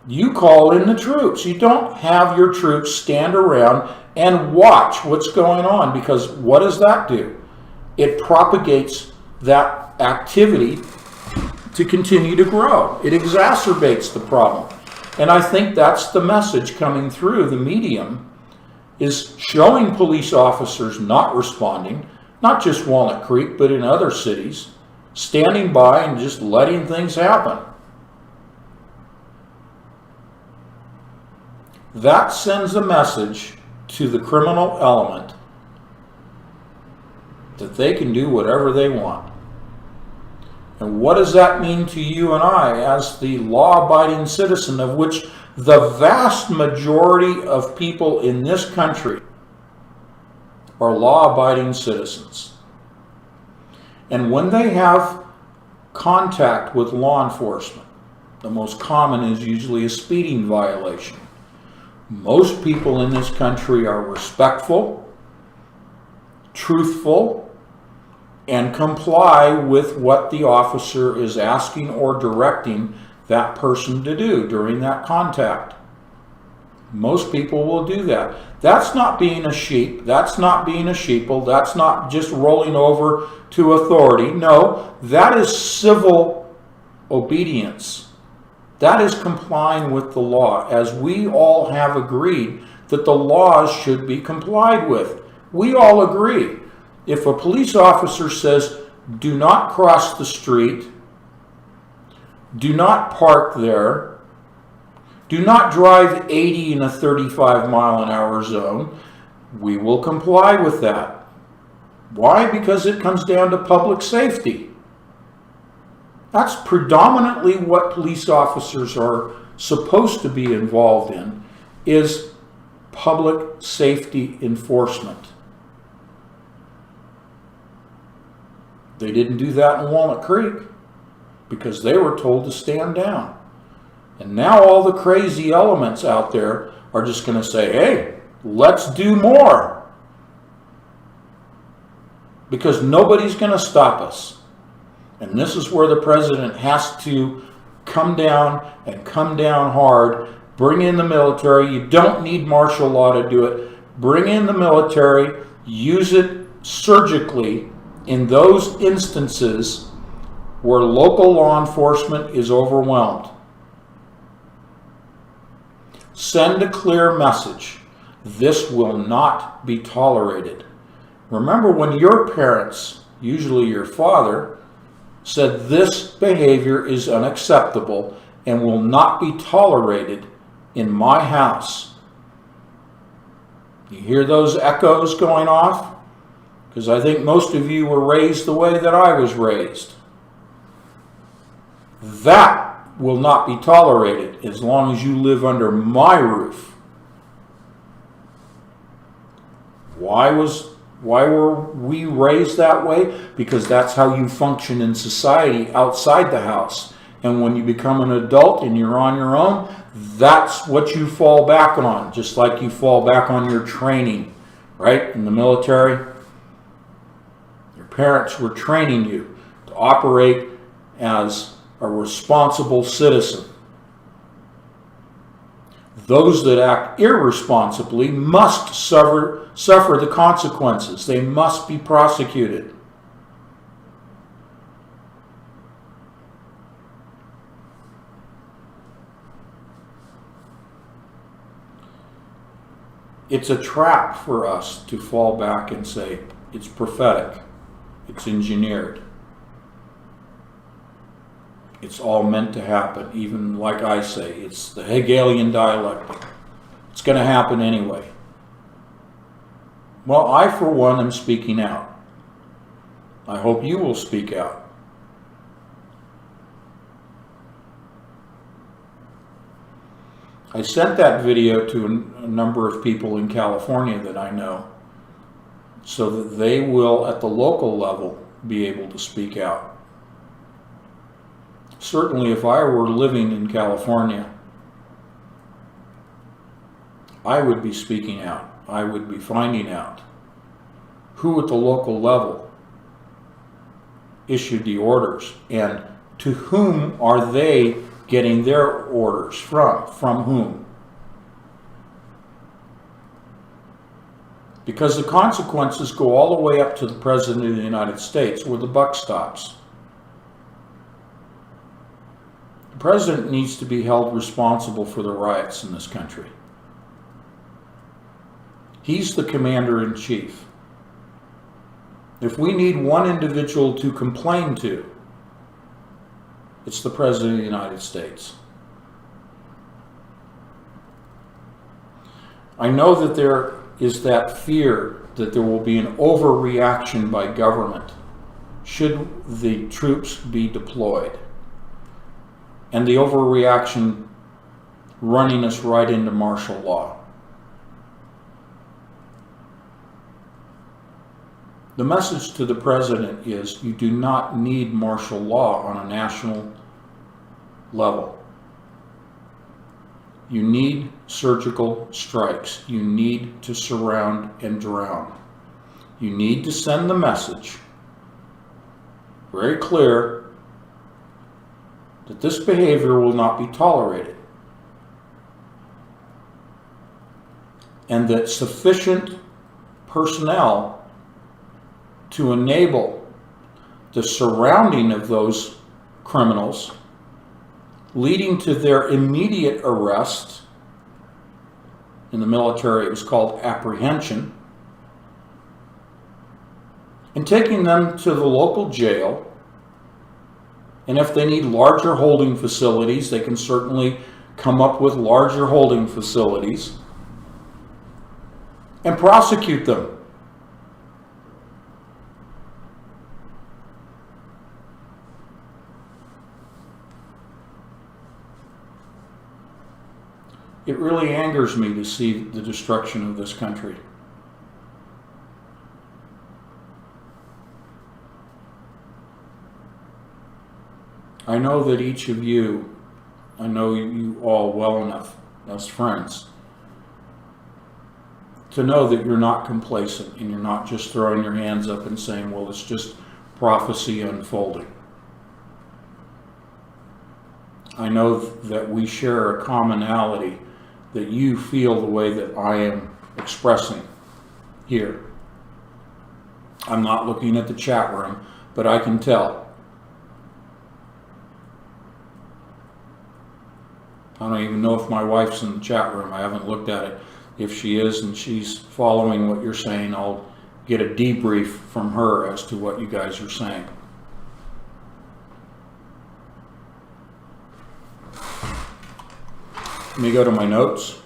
You call in the troops. You don't have your troops stand around and watch what's going on, because what does that do? It propagates that activity to continue to grow. It exacerbates the problem. And I think that's the message coming through the medium, is showing police officers not responding, not just Walnut Creek, but in other cities, standing by and just letting things happen. That sends a message to the criminal element that they can do whatever they want. And what does that mean to you and I as the law-abiding citizen, of which the vast majority of people in this country are law-abiding citizens? And when they have contact with law enforcement, the most common is usually a speeding violation. Most people in this country are respectful, truthful, and comply with what the officer is asking or directing that person to do during that contact. Most people will do that. That's not being a sheep. That's not being a sheeple. That's not just rolling over to authority. No, that is civil obedience. That is complying with the law, as we all have agreed that the laws should be complied with. We all agree. If a police officer says, do not cross the street, do not park there, do not drive 80 in a 35-mile-an-hour zone, we will comply with that. Why? Because it comes down to public safety. That's predominantly what police officers are supposed to be involved in, is public safety enforcement. They didn't do that in Walnut Creek because they were told to stand down. And now all the crazy elements out there are just going to say, hey, let's do more. Because nobody's going to stop us. And this is where the president has to come down and come down hard. Bring in the military. You don't need martial law to do it. Bring in the military. Use it surgically in those instances where local law enforcement is overwhelmed. Send a clear message. This will not be tolerated. Remember when your parents, usually your father, said this behavior is unacceptable and will not be tolerated in my house. You hear those echoes going off? Because I think most of you were raised the way that I was raised. That will not be tolerated as long as you live under my roof. Why were we raised that way? Because that's how you function in society outside the house. And when you become an adult and you're on your own, that's what you fall back on. Just like you fall back on your training, right? In the military, your parents were training you to operate as a responsible citizen. Those that act irresponsibly must suffer the consequences. They must be prosecuted. It's a trap for us to fall back and say, it's prophetic, it's engineered. It's all meant to happen, even like I say, it's the Hegelian dialectic. It's going to happen anyway. Well, I, for one, am speaking out. I hope you will speak out. I sent that video to a number of people in California that I know so that they will, at the local level, be able to speak out. Certainly, if I were living in California, I would be speaking out. I would be finding out who at the local level issued the orders and to whom are they getting their orders from whom. Because the consequences go all the way up to the President of the United States where the buck stops. The President needs to be held responsible for the riots in this country. He's the commander-in-chief. If we need one individual to complain to, it's the President of the United States. I know that there is that fear that there will be an overreaction by government should the troops be deployed. And the overreaction running us right into martial law. The message to the president is you do not need martial law on a national level. You need surgical strikes. You need to surround and drown. You need to send the message very clear that this behavior will not be tolerated and that sufficient personnel to enable the surrounding of those criminals, leading to their immediate arrest. In the military, it was called apprehension, and taking them to the local jail. And if they need larger holding facilities, they can certainly come up with larger holding facilities and prosecute them. It really angers me to see the destruction of this country. I know that each of you, I know you all well enough as friends to know that you're not complacent and you're not just throwing your hands up and saying, well, it's just prophecy unfolding. I know that we share a commonality, that you feel the way that I am expressing here. I'm not looking at the chat room, but I can tell. I don't even know if my wife's in the chat room. I haven't looked at it. If she is and she's following what you're saying, I'll get a debrief from her as to what you guys are saying. Let me go to my notes.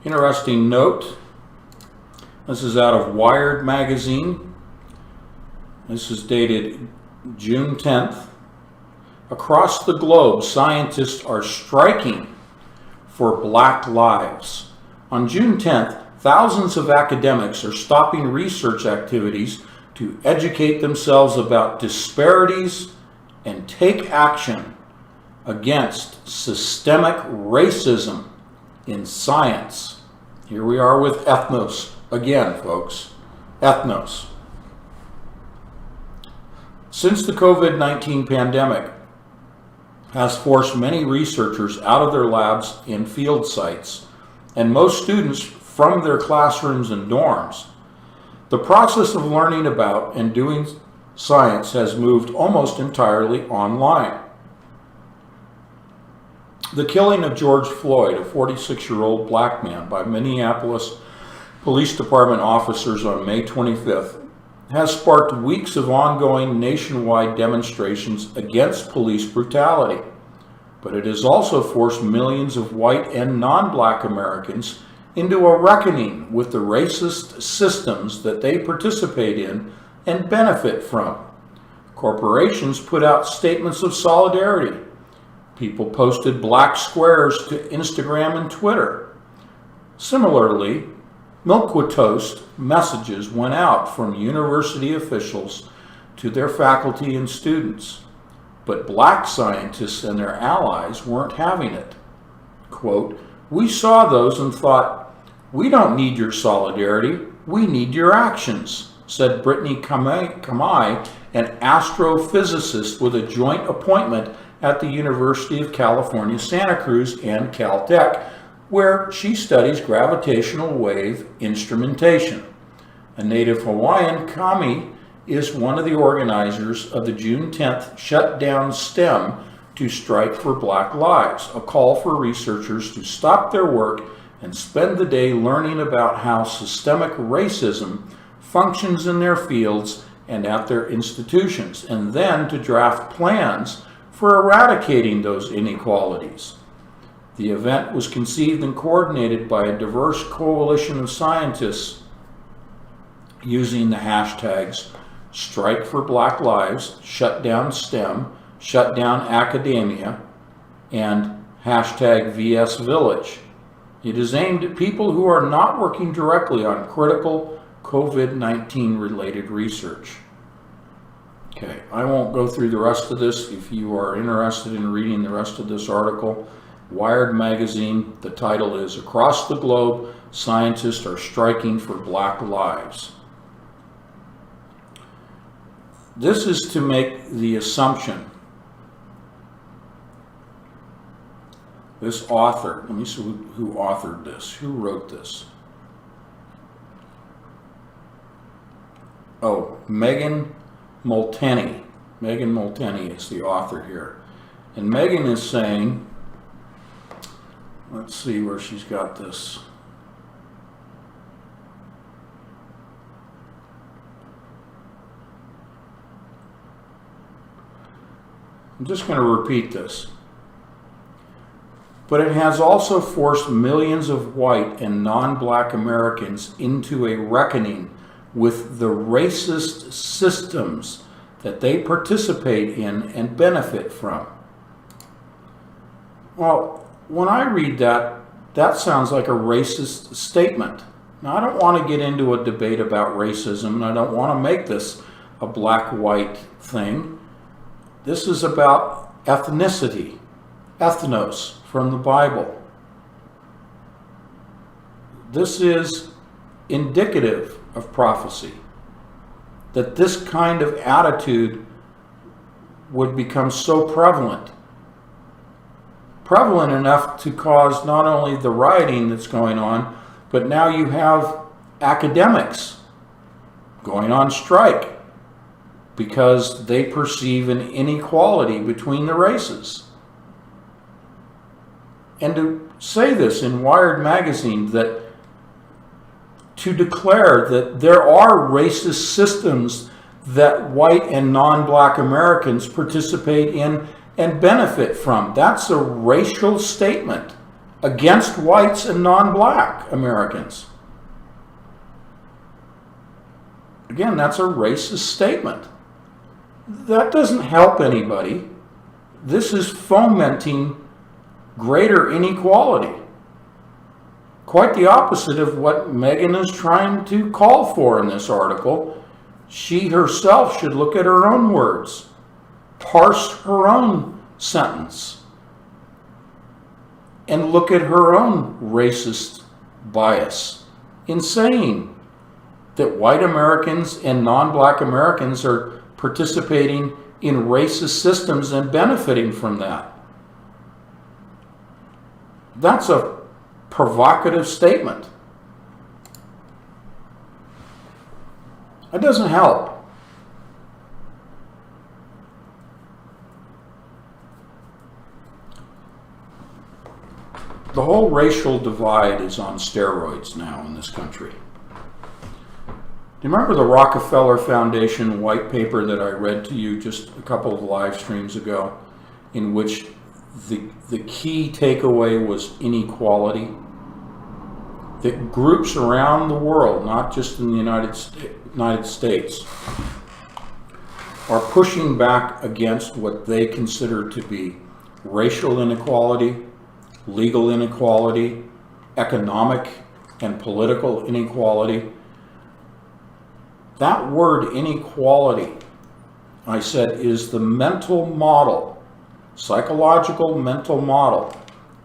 Interesting note. This is out of Wired magazine. This is dated June 10th. Across the globe, scientists are striking for Black lives. On June 10th, thousands of academics are stopping research activities to educate themselves about disparities and take action against systemic racism in science. Here we are with Ethnos again, folks. Ethnos. Since the COVID-19 pandemic has forced many researchers out of their labs and field sites, and most students from their classrooms and dorms, the process of learning about and doing science has moved almost entirely online. The killing of George Floyd, a 46-year-old black man, by Minneapolis Police Department officers on May 25th has sparked weeks of ongoing nationwide demonstrations against police brutality. But it has also forced millions of white and non-black Americans into a reckoning with the racist systems that they participate in and benefit from. Corporations put out statements of solidarity. People posted black squares to Instagram and Twitter. Similarly, Milk with Toast messages went out from university officials to their faculty and students. But black scientists and their allies weren't having it. Quote, "We saw those and thought, we don't need your solidarity, we need your actions," said Brittany Kamai, an astrophysicist with a joint appointment at the University of California, Santa Cruz and Caltech, where she studies gravitational wave instrumentation. A native Hawaiian, Kami is one of the organizers of the June 10th Shutdown STEM to Strike for Black Lives, a call for researchers to stop their work and spend the day learning about how systemic racism functions in their fields and at their institutions, and then to draft plans for eradicating those inequalities. The event was conceived and coordinated by a diverse coalition of scientists using the hashtags Strike for Black Lives, Shutdown STEM, Shutdown Academia, and hashtag VS Village. It is aimed at people who are not working directly on critical COVID-19 related research. Okay, I won't go through the rest of this. If you are interested in reading the rest of this article, Wired magazine, the title is Across the Globe, Scientists Are Striking for Black Lives. This is to make the assumption. This author, let me see who authored this, who wrote this. Oh, Megan Molteni. Megan Molteni is the author here. And Megan is saying, let's see where she's got this. I'm just going to repeat this. but it has also forced millions of white and non-black Americans into a reckoning with the racist systems that they participate in and benefit from. Well, when I read that, that sounds like a racist statement. Now, I don't want to get into a debate about racism, and I don't want to make this a black-white thing. This is about ethnicity, ethnos from the Bible. This is indicative of prophecy, that this kind of attitude would become so prevalent enough to cause not only the rioting that's going on, but now you have academics going on strike because they perceive an inequality between the races. And to say this in Wired magazine, that to declare that there are racist systems that white and non-black Americans participate in and benefit from, that's a racial statement against whites and non-black Americans. Again, that's a racist statement. That doesn't help anybody. This is fomenting greater inequality. Quite the opposite of what Megan is trying to call for in this article. She herself should look at her own words, parse her own sentence, and look at her own racist bias in saying that white Americans and non-black Americans are participating in racist systems and benefiting from that. That's a provocative statement. It doesn't help. The whole racial divide is on steroids now in this country. Do you remember the Rockefeller Foundation white paper that I read to you just a couple of live streams ago, in which the key takeaway was inequality? That groups around the world, not just in the United States, are pushing back against what they consider to be racial inequality, legal inequality, economic and political inequality. That word inequality, I said, is the mental model, psychological mental model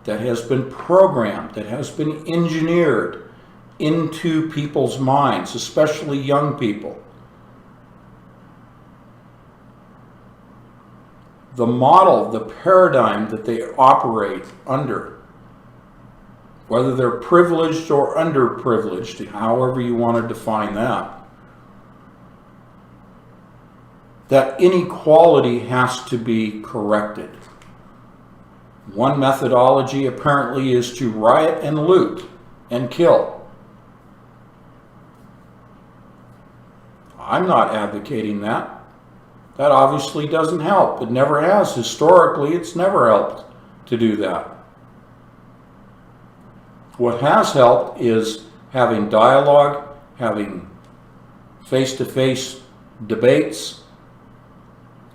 that has been programmed, that has been engineered into people's minds, especially young people. The model, the paradigm that they operate under, whether they're privileged or underprivileged, however you want to define that, that inequality has to be corrected. One methodology apparently is to riot and loot and kill. I'm not advocating that. That obviously doesn't help. It never has. Historically, it's never helped to do that. What has helped is having dialogue, having face-to-face debates,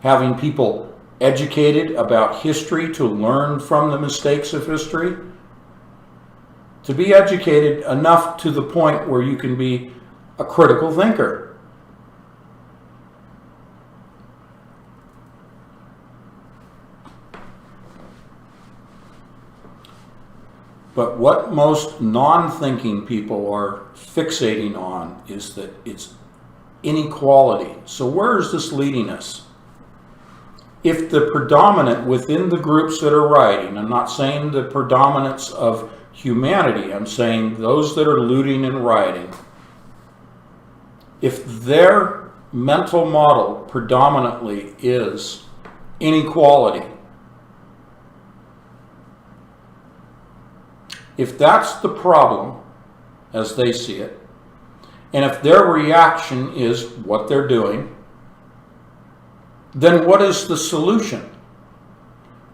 having people educated about history to learn from the mistakes of history, to be educated enough to the point where you can be a critical thinker. But what most non-thinking people are fixating on is that it's inequality. So where is this leading us? If the predominant within the groups that are rioting, I'm not saying the predominance of humanity, I'm saying those that are looting and rioting, if their mental model predominantly is inequality, if that's the problem, as they see it, and if their reaction is what they're doing, then what is the solution?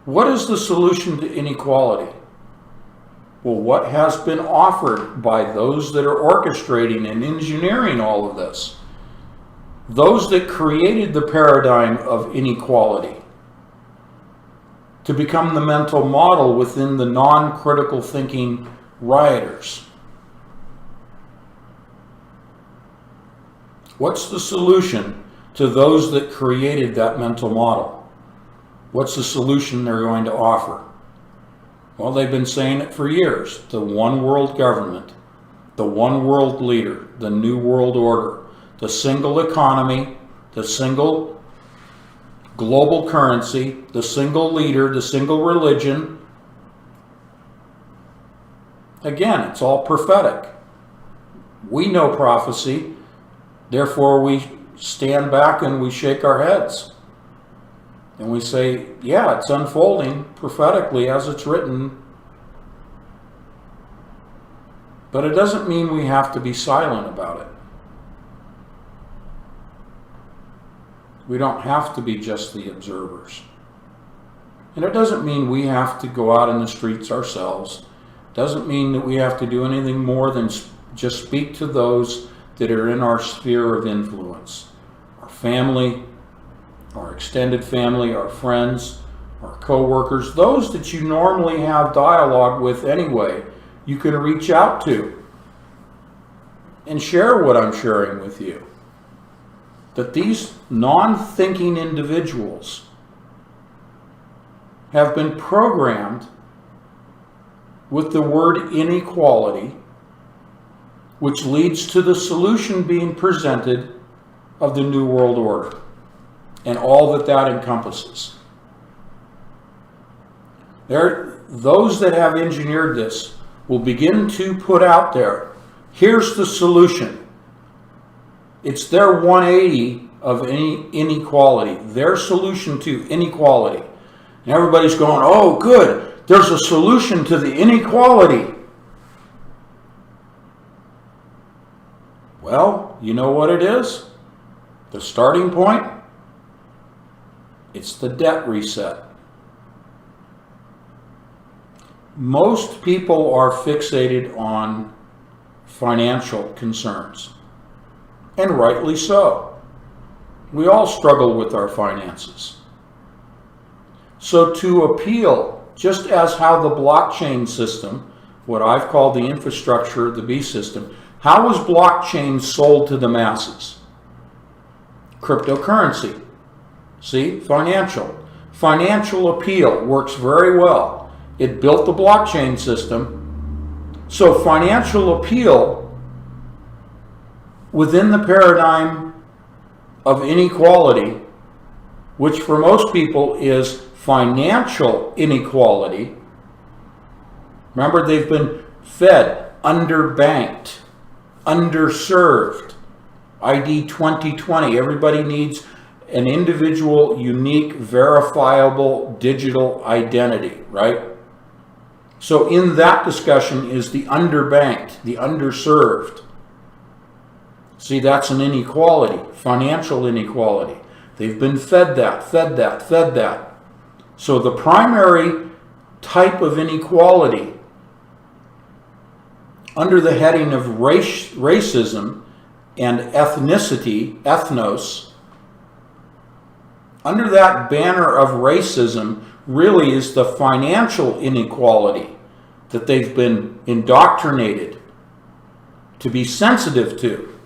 What is the solution to inequality? Well, what has been offered by those that are orchestrating and engineering all of this? Those that created the paradigm of inequality to become the mental model within the non-critical thinking rioters. What's the solution to those that created that mental model? What's the solution they're going to offer? Well, they've been saying it for years. The one world government, the one world leader, the new world order, the single economy, the single global currency, the single leader, the single religion. Again, it's all prophetic. We know prophecy, therefore we stand back and we shake our heads. And we say, yeah, it's unfolding prophetically as it's written. But it doesn't mean we have to be silent about it. We don't have to be just the observers. And it doesn't mean we have to go out in the streets ourselves. It doesn't mean that we have to do anything more than just speak to those that are in our sphere of influence. Our family, our extended family, our friends, our co-workers, those that you normally have dialogue with anyway, you can reach out to and share what I'm sharing with you. That these non-thinking individuals have been programmed with the word inequality, which leads to the solution being presented of the New World Order and all that that encompasses. Those that have engineered this will begin to put out there, here's the solution. It's their 180 of inequality, their solution to inequality. And everybody's going, oh, good, there's a solution to the inequality. Well, you know what it is? The starting point? It's the debt reset. Most people are fixated on financial concerns. And rightly so. We all struggle with our finances. So to appeal, just as how the blockchain system, what I've called the infrastructure, the B system, how was blockchain sold to the masses? Cryptocurrency. See, financial. Financial appeal works very well. It built the blockchain system. So financial appeal within the paradigm of inequality, which for most people is financial inequality. Remember, they've been fed, underbanked, underserved. ID 2020, everybody needs an individual, unique, verifiable digital identity, right? So in that discussion is the underbanked, the underserved. See, that's an inequality, financial inequality. They've been fed that, fed that, fed that. So the primary type of inequality under the heading of racism and ethnicity, ethnos, under that banner of racism really is the financial inequality that they've been indoctrinated to be sensitive to.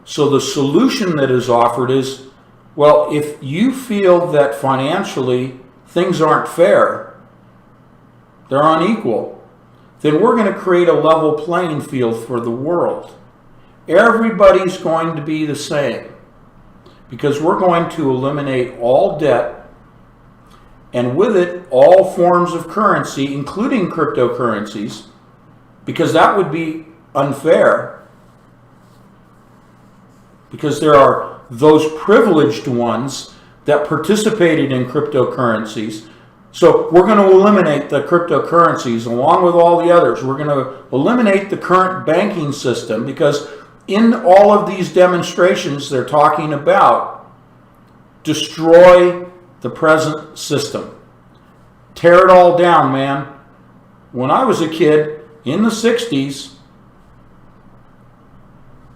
So the solution that is offered is, well, if you feel that financially things aren't fair, they're unequal, then we're going to create a level playing field for the world. Everybody's going to be the same because we're going to eliminate all debt and with it all forms of currency, including cryptocurrencies, because that would be unfair. Because there are those privileged ones that participated in cryptocurrencies. So we're going to eliminate the cryptocurrencies along with all the others. We're going to eliminate the current banking system because in all of these demonstrations they're talking about destroy the present system. Tear it all down, man. When I was a kid in the 60s,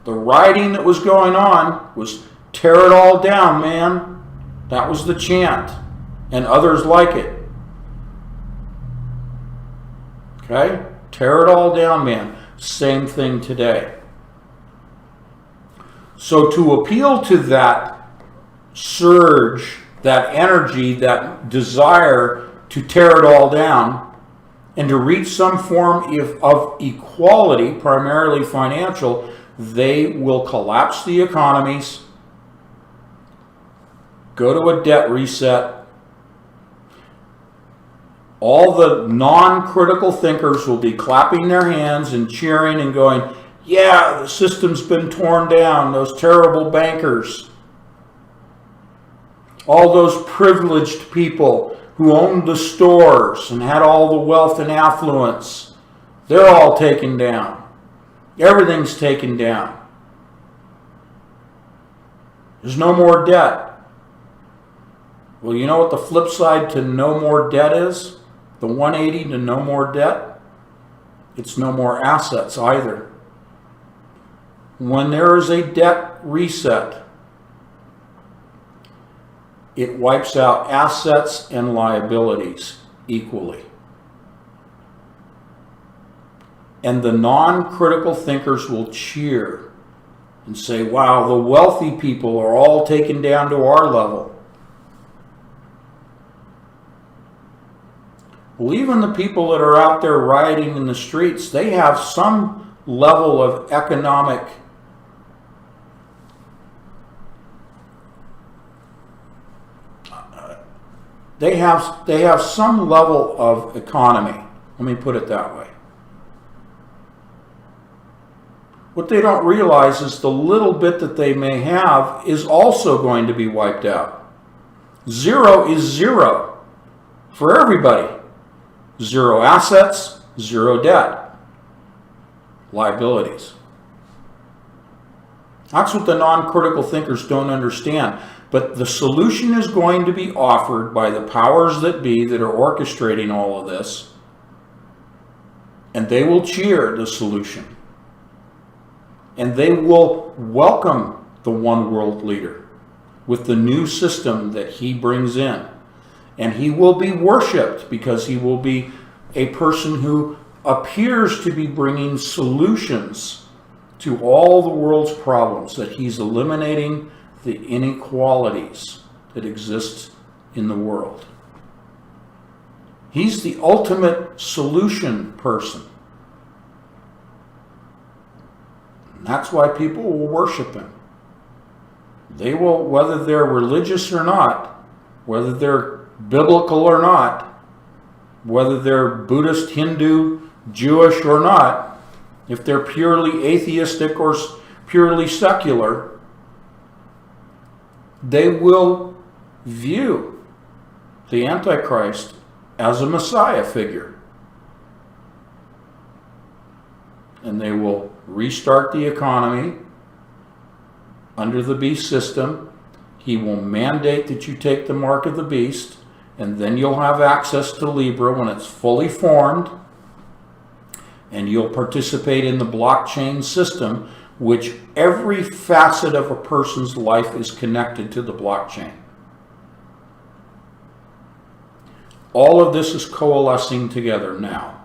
the rioting that was going on was tear it all down, man. That was the chant, and others like it. Okay? Tear it all down, man. Same thing today. So to appeal to that surge, that energy, that desire to tear it all down, and to reach some form of equality, primarily financial, they will collapse the economies, go to a debt reset. All the non-critical thinkers will be clapping their hands and cheering and going, yeah, the system's been torn down, those terrible bankers. All those privileged people who owned the stores and had all the wealth and affluence, they're all taken down. Everything's taken down. There's no more debt. Well, you know what the flip side to no more debt is? The 180 to no more debt? It's no more assets either. When there is a debt reset, it wipes out assets and liabilities equally. And the non-critical thinkers will cheer and say, wow, the wealthy people are all taken down to our level. Well, even the people that are out there rioting in the streets, they have some level of economic They have some level of economy. Let me put it that way. What they don't realize is the little bit that they may have is also going to be wiped out. Zero is zero for everybody. Zero assets, zero debt. Liabilities. That's what the non-critical thinkers don't understand. But the solution is going to be offered by the powers that be that are orchestrating all of this. And they will cheer the solution. And they will welcome the one world leader with the new system that he brings in. And he will be worshipped because he will be a person who appears to be bringing solutions to all the world's problems, that he's eliminating the inequalities that exist in the world. He's the ultimate solution person. And that's why people will worship him. They will, whether they're religious or not, whether they're biblical or not, whether they're Buddhist, Hindu, Jewish or not, if they're purely atheistic or purely secular, they will view the Antichrist as a Messiah figure. And they will restart the economy under the beast system. He will mandate that you take the mark of the beast, and then you'll have access to Libra when it's fully formed, and you'll participate in the blockchain system, which every facet of a person's life is connected to the blockchain. All of this is coalescing together now.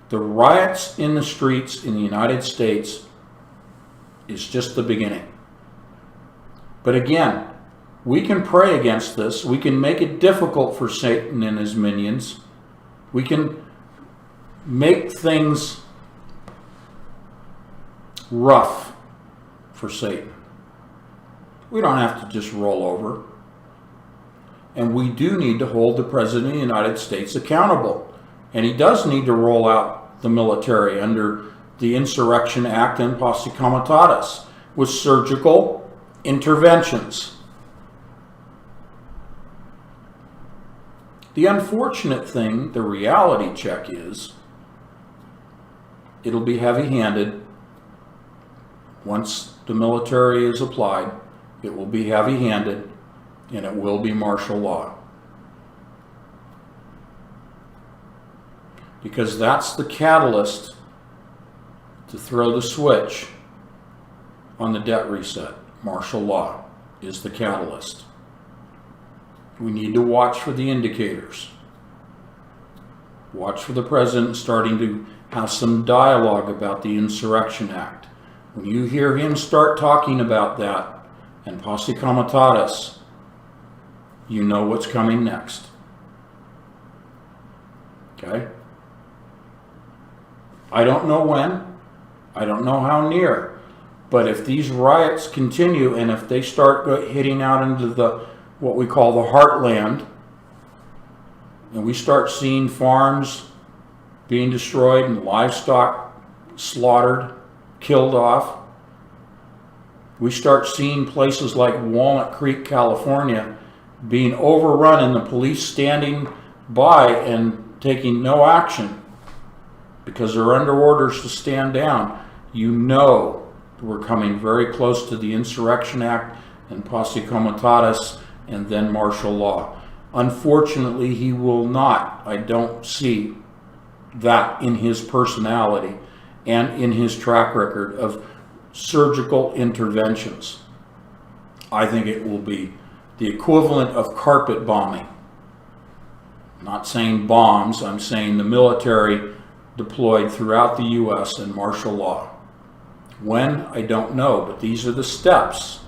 The riots in the streets in the United States is just the beginning. But again, we can pray against this. We can make it difficult for Satan and his minions. We can make things rough for Satan. We don't have to just roll over. And we do need to hold the President of the United States accountable. And he does need to roll out the military under the Insurrection Act and Posse Comitatus with surgical interventions. The unfortunate thing, the reality check is, it'll be heavy-handed. Once the military is applied, it will be heavy-handed, and it will be martial law. because that's the catalyst to throw the switch on the debt reset. Martial law is the catalyst. We need to watch for the indicators. Watch for the president starting to have some dialogue about the Insurrection Act. When you hear him start talking about that, and posse comitatus, you know what's coming next. Okay? I don't know when. I don't know how near. But if these riots continue, and if they start hitting out into the what we call the heartland, and we start seeing farms being destroyed and livestock slaughtered, killed off, we start seeing places like Walnut Creek, California, being overrun and the police standing by and taking no action because they're under orders to stand down, you know we're coming very close to the Insurrection Act and posse comitatus and then martial law. Unfortunately, he will not. I don't see that in his personality and in his track record of surgical interventions. I think it will be the equivalent of carpet bombing. I'm not saying bombs, I'm saying the military deployed throughout the U.S. in martial law. When? I don't know, but these are the steps.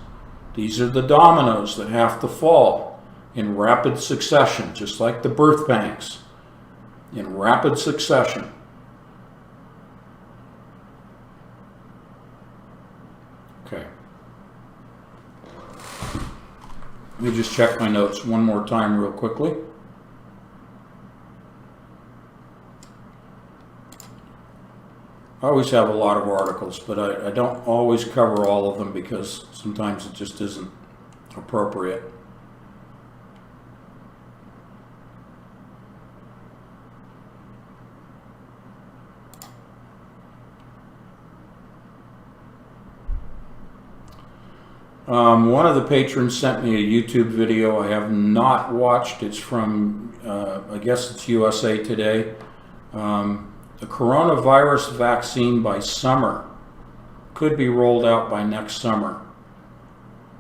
These are the dominoes that have to fall in rapid succession, just like the birth pangs, in rapid succession. Okay. Let me just check my notes one more time real quickly. I always have a lot of articles, but I don't always cover all of them because sometimes it just isn't appropriate. One of the patrons sent me a YouTube video I have not watched. It's from, I guess it's USA Today. The coronavirus vaccine by summer could be rolled out by next summer.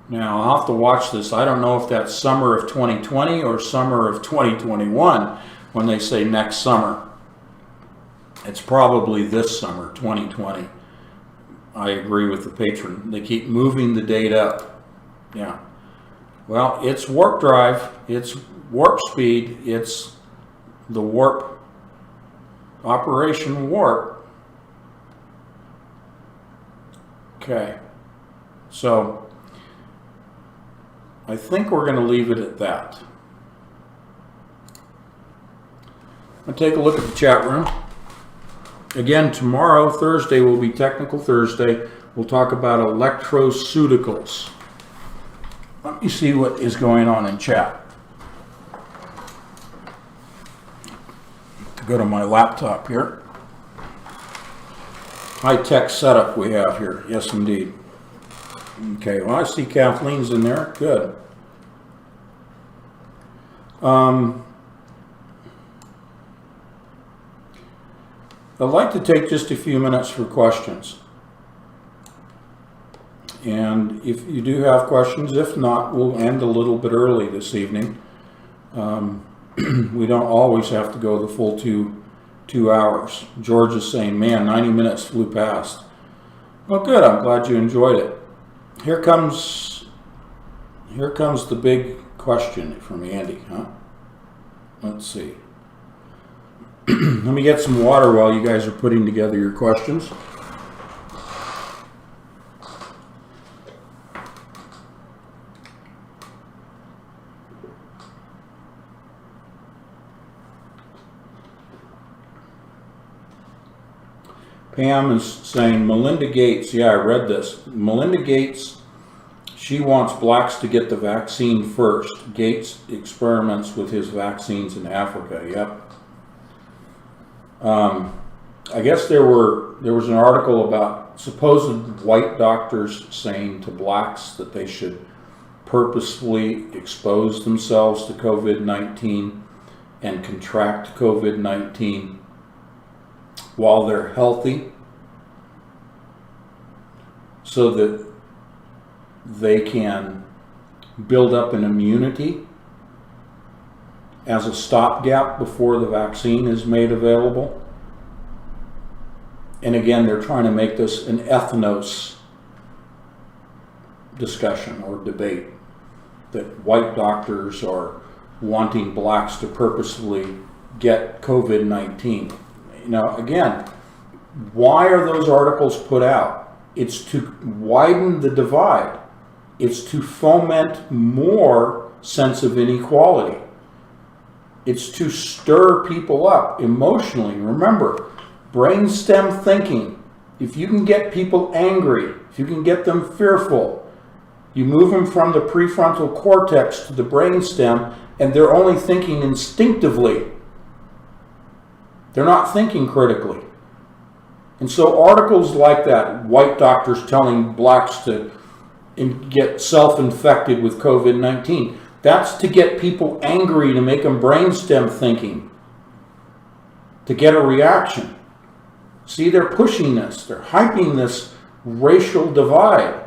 Now, I'll have to watch this. I don't know if that's summer of 2020 or summer of 2021 when they say next summer. It's probably this summer, 2020. I agree with the patron. They keep moving the date up. Yeah. Well, it's warp drive. It's warp speed. It's the warp. Operation Warp. Okay. So, I think we're going to leave it at that. I'll take a look at the chat room. Again, tomorrow, Thursday, will be Technical Thursday. We'll talk about electroceuticals. Let me see what is going on in chat. To go to my laptop here. High-tech setup we have here. Yes, indeed. Okay, well, I see Kathleen's in there. Good. I'd like to take just a few minutes for questions. And if you do have questions, if not, we'll end a little bit early this evening. We don't always have to go the full two hours. George is saying, man, 90 minutes flew past. Well, good. I'm glad you enjoyed it. Here comes the big question from Andy, huh? Let's see. Let me get some water while you guys are putting together your questions. Pam is saying, Melinda Gates, yeah, I read this. Melinda Gates, she wants blacks to get the vaccine first. Gates experiments with his vaccines in Africa, yep. I guess there was an article about supposed white doctors saying to blacks that they should purposefully expose themselves to COVID-19 and contract COVID-19 while they're healthy so that they can build up an immunity as a stopgap before the vaccine is made available. And again, they're trying to make this an ethnos discussion or debate, that white doctors are wanting blacks to purposefully get COVID-19. Now, again, why are those articles put out? It's to widen the divide. It's to foment more sense of inequality. It's to stir people up emotionally. Remember, brainstem thinking. If you can get people angry, if you can get them fearful, you move them from the prefrontal cortex to the brainstem, and they're only thinking instinctively. They're not thinking critically. And so articles like that, white doctors telling blacks to get self-infected with COVID-19, that's to get people angry, to make them brainstem thinking, to get a reaction. See, they're pushing this. They're hyping this racial divide.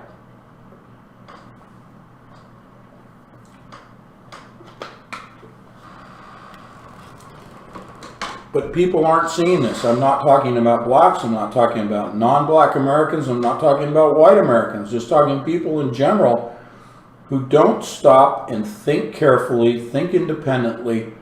But people aren't seeing this. I'm not talking about blacks. I'm not talking about non-black Americans. I'm not talking about white Americans. Just talking people in general who don't stop and think carefully, think independently.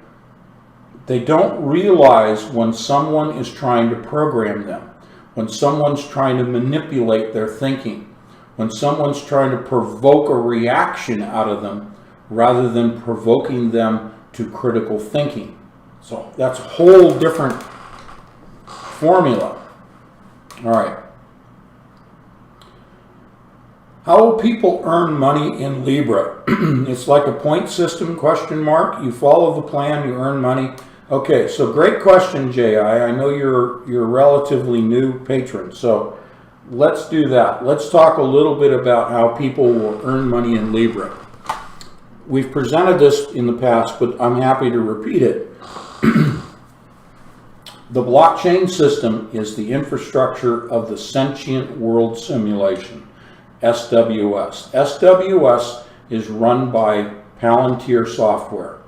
They don't realize when someone is trying to program them, when someone's trying to manipulate their thinking, when someone's trying to provoke a reaction out of them rather than provoking them to critical thinking. So that's a whole different formula. All right. How will people earn money in Libra? It's like a point system, question mark. You follow the plan, you earn money. Okay, so great question, J.I. I know you're a relatively new patron, so let's do that. Let's talk a little bit about how people will earn money in Libra. We've presented this in the past, but I'm happy to repeat it. The blockchain system is the infrastructure of the Sentient World Simulation, SWS. SWS is run by Palantir Software.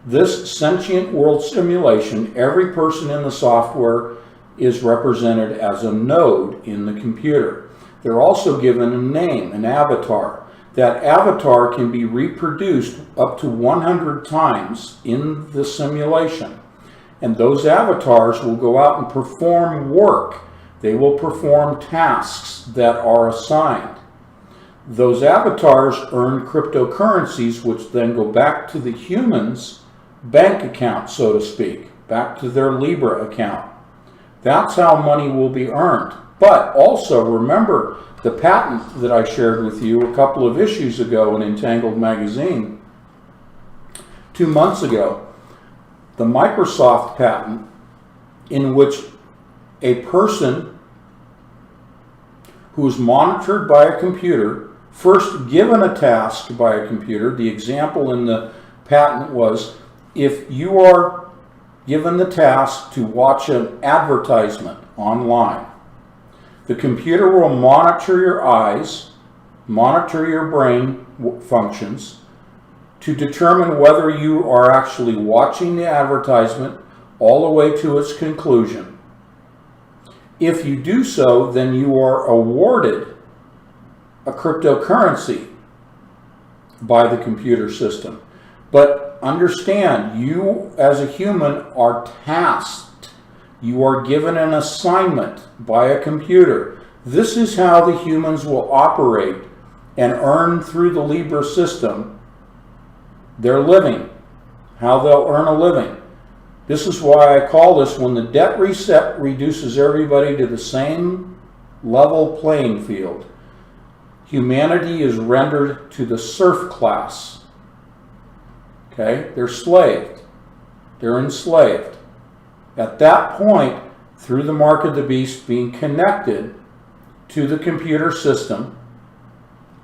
This Sentient World Simulation, every person in the software is represented as a node in the computer. They're also given a name, an avatar. That avatar can be reproduced up to 100 times in the simulation. And those avatars will go out and perform work. They will perform tasks that are assigned. Those avatars earn cryptocurrencies, which then go back to the human's bank account, so to speak, back to their Libra account. That's how money will be earned. But also remember the patent that I shared with you a couple of issues ago in Entangled Magazine, 2 months ago, the Microsoft patent, in which a person who is monitored by a computer, first given a task by a computer. The example in the patent was, if you are given the task to watch an advertisement online, the computer will monitor your eyes, monitor your brain functions, to determine whether you are actually watching the advertisement all the way to its conclusion. If you do so, then you are awarded a cryptocurrency by the computer system. But understand, you as a human are tasked. You are given an assignment by a computer. This is how the humans will operate and earn through the Libra system their living, how they'll earn a living. This is why I call this, when the debt reset reduces everybody to the same level playing field, humanity is rendered to the serf class. Okay? They're slaved. They're enslaved. At that point, through the mark of the beast being connected to the computer system,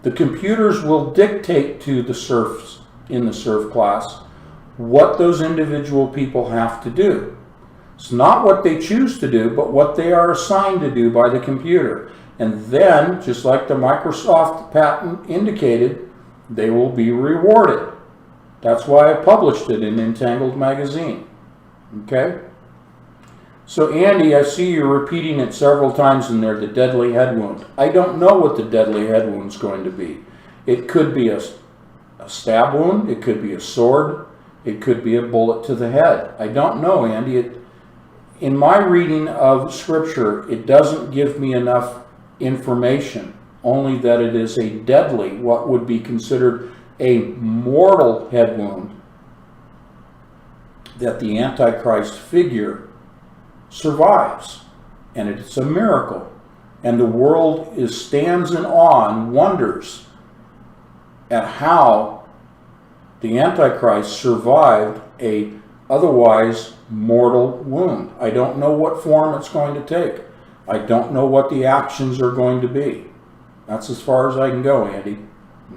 the computers will dictate to the serfs in the serf class what those individual people have to do. It's not what they choose to do, but what they are assigned to do by the computer. And then, just like the Microsoft patent indicated, they will be rewarded. That's why I published it in Entangled Magazine. Okay? So Andy, I see you're repeating it several times in there, the deadly head wound. I don't know what the deadly head wound is going to be. It could be a stab wound, it could be a sword, it could be a bullet to the head. I don't know, Andy. In my reading of Scripture, it doesn't give me enough information, only that it is a deadly, what would be considered a mortal head wound, that the Antichrist figure survives. And it's a miracle. And the world stands in awe and wonders at how the Antichrist survived a otherwise mortal wound. I don't know what form it's going to take. I don't know what the actions are going to be. That's as far as I can go, Andy.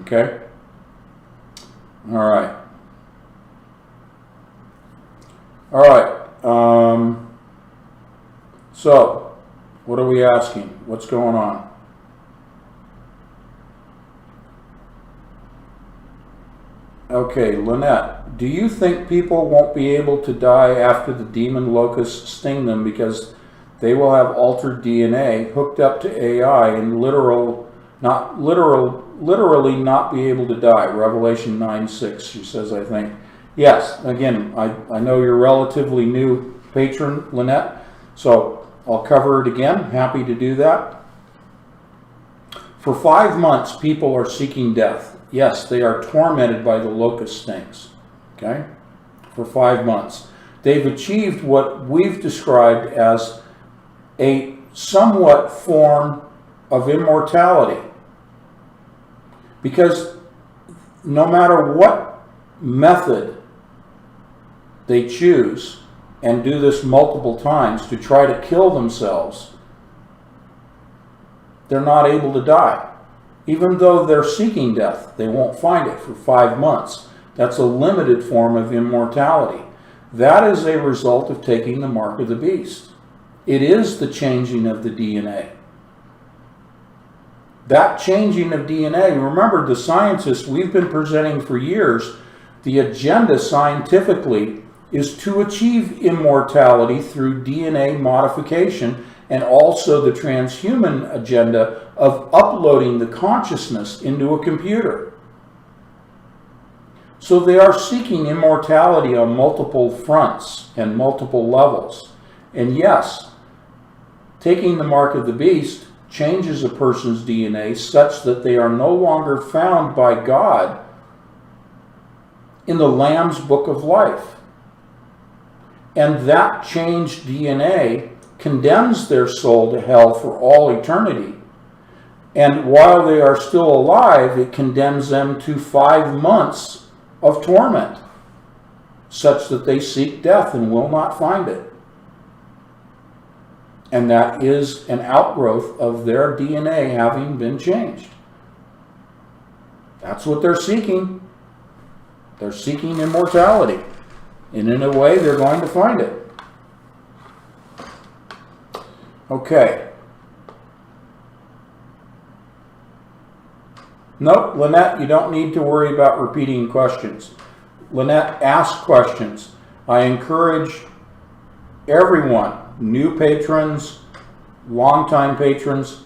Okay? All right. All right. So, what are we asking? What's going on? Okay, Lynette, do you think people won't be able to die after the demon locusts sting them because they will have altered DNA hooked up to AI and literally not be able to die? Revelation 9:6, she says, I think. Yes, again, I know you're a relatively new patron, Lynette, so I'll cover it again. Happy to do that. For 5 months, people are seeking death. Yes, they are tormented by the locust stings. Okay? For 5 months. They've achieved what we've described as a somewhat form of immortality. Because no matter what method they choose, and do this multiple times to try to kill themselves, they're not able to die. Even though they're seeking death, they won't find it for 5 months. That's a limited form of immortality. That is a result of taking the mark of the beast. It is the changing of the DNA. That changing of DNA, remember the scientists we've been presenting for years, the agenda scientifically is to achieve immortality through DNA modification, and also the transhuman agenda of uploading the consciousness into a computer. So they are seeking immortality on multiple fronts and multiple levels. And yes, taking the mark of the beast changes a person's DNA such that they are no longer found by God in the Lamb's Book of Life. And that changed DNA condemns their soul to hell for all eternity. And while they are still alive, it condemns them to 5 months of torment, such that they seek death and will not find it. And that is an outgrowth of their DNA having been changed. That's what they're seeking. They're seeking immortality. And in a way, they're going to find it. Okay. Nope, Lynette, you don't need to worry about repeating questions. Lynette, ask questions. I encourage everyone, new patrons, longtime patrons,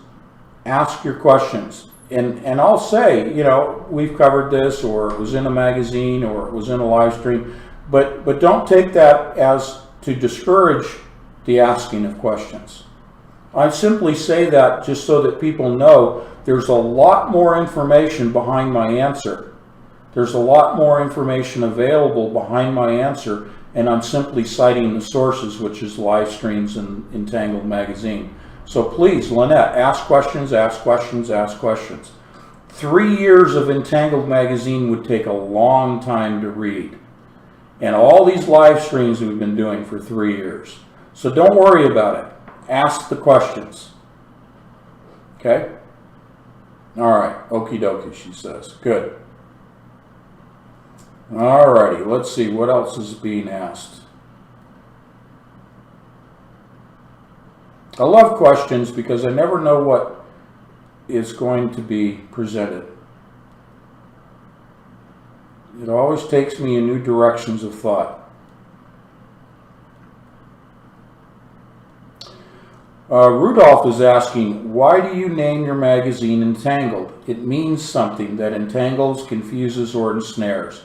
ask your questions. And I'll say, you know, we've covered this, or it was in a magazine, or it was in a live stream, but don't take that as to discourage the asking of questions. I simply say that just so that people know there's a lot more information behind my answer. There's a lot more information available behind my answer, and I'm simply citing the sources, which is live streams and Entangled Magazine. So please, Lynette, ask questions, ask questions, ask questions. 3 years of Entangled Magazine would take a long time to read. And all these live streams we've been doing for 3 years. So don't worry about it. Ask the questions. Okay? All right. Okie dokie, she says. Good. All righty. Let's see what else is being asked. I love questions because I never know what is going to be presented. It always takes me in new directions of thought. Rudolph is asking, why do you name your magazine Entangled? It means something that entangles, confuses, or ensnares.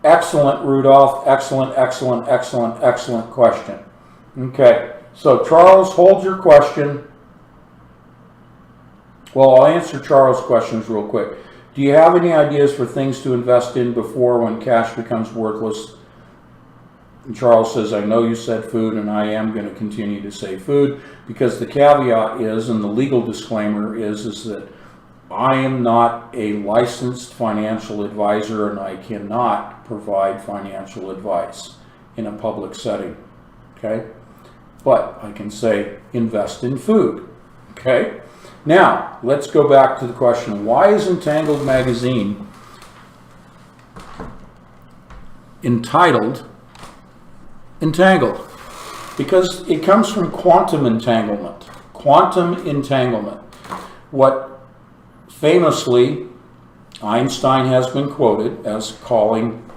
Excellent, Rudolph. Excellent, excellent, excellent, excellent question. Okay, so Charles, hold your question. Well, I'll answer Charles' questions real quick. Do you have any ideas for things to invest in before when cash becomes worthless? And Charles says, I know you said food, and I am going to continue to say food, because the caveat is, and the legal disclaimer is that I am not a licensed financial advisor, and I cannot provide financial advice in a public setting, okay? But I can say invest in food, okay? Now, let's go back to the question, why is Entangled magazine entitled Entangled? Because it comes from quantum entanglement. Quantum entanglement. What famously Einstein has been quoted as calling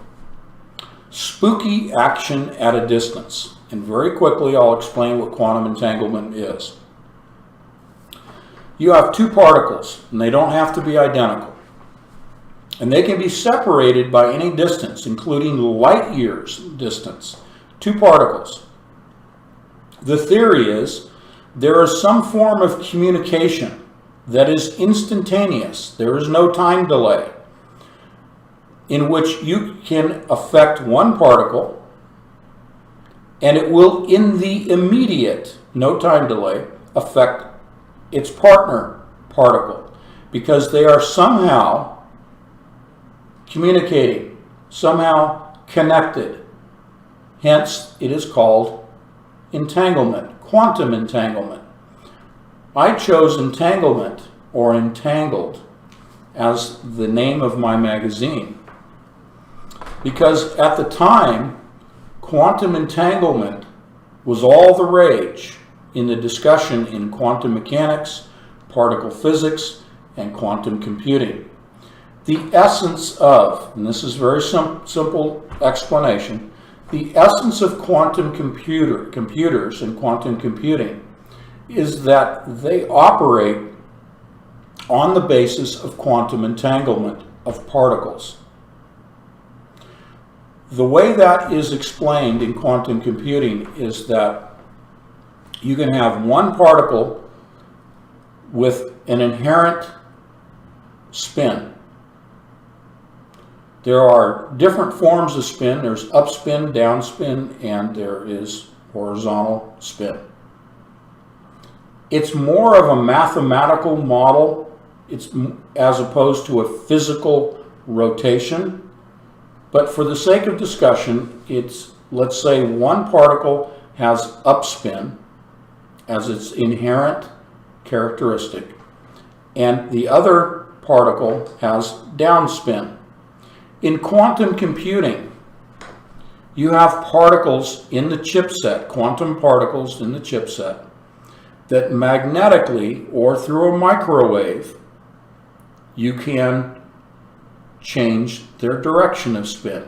spooky action at a distance. And very quickly I'll explain what quantum entanglement is. You have two particles, and they don't have to be identical. And they can be separated by any distance, including light years distance. Two particles. The theory is there is some form of communication that is instantaneous. There is no time delay, in which you can affect one particle, and it will, in the immediate, no time delay, affect its partner particle, because they are somehow communicating, somehow connected. Hence, it is called entanglement, quantum entanglement. I chose entanglement, or entangled, as the name of my magazine, because at the time, quantum entanglement was all the rage in the discussion in quantum mechanics, particle physics, and quantum computing. The essence of, and this is a very simple explanation, the essence of quantum computers and quantum computing is that they operate on the basis of quantum entanglement of particles. The way that is explained in quantum computing is that you can have one particle with an inherent spin. There are different forms of spin. There's upspin, downspin, and there is horizontal spin. It's more of a mathematical model, as opposed to a physical rotation. But for the sake of discussion, let's say one particle has upspin as its inherent characteristic, and the other particle has downspin. In quantum computing, you have particles in the chipset, quantum particles in the chipset, that magnetically or through a microwave, you can change their direction of spin.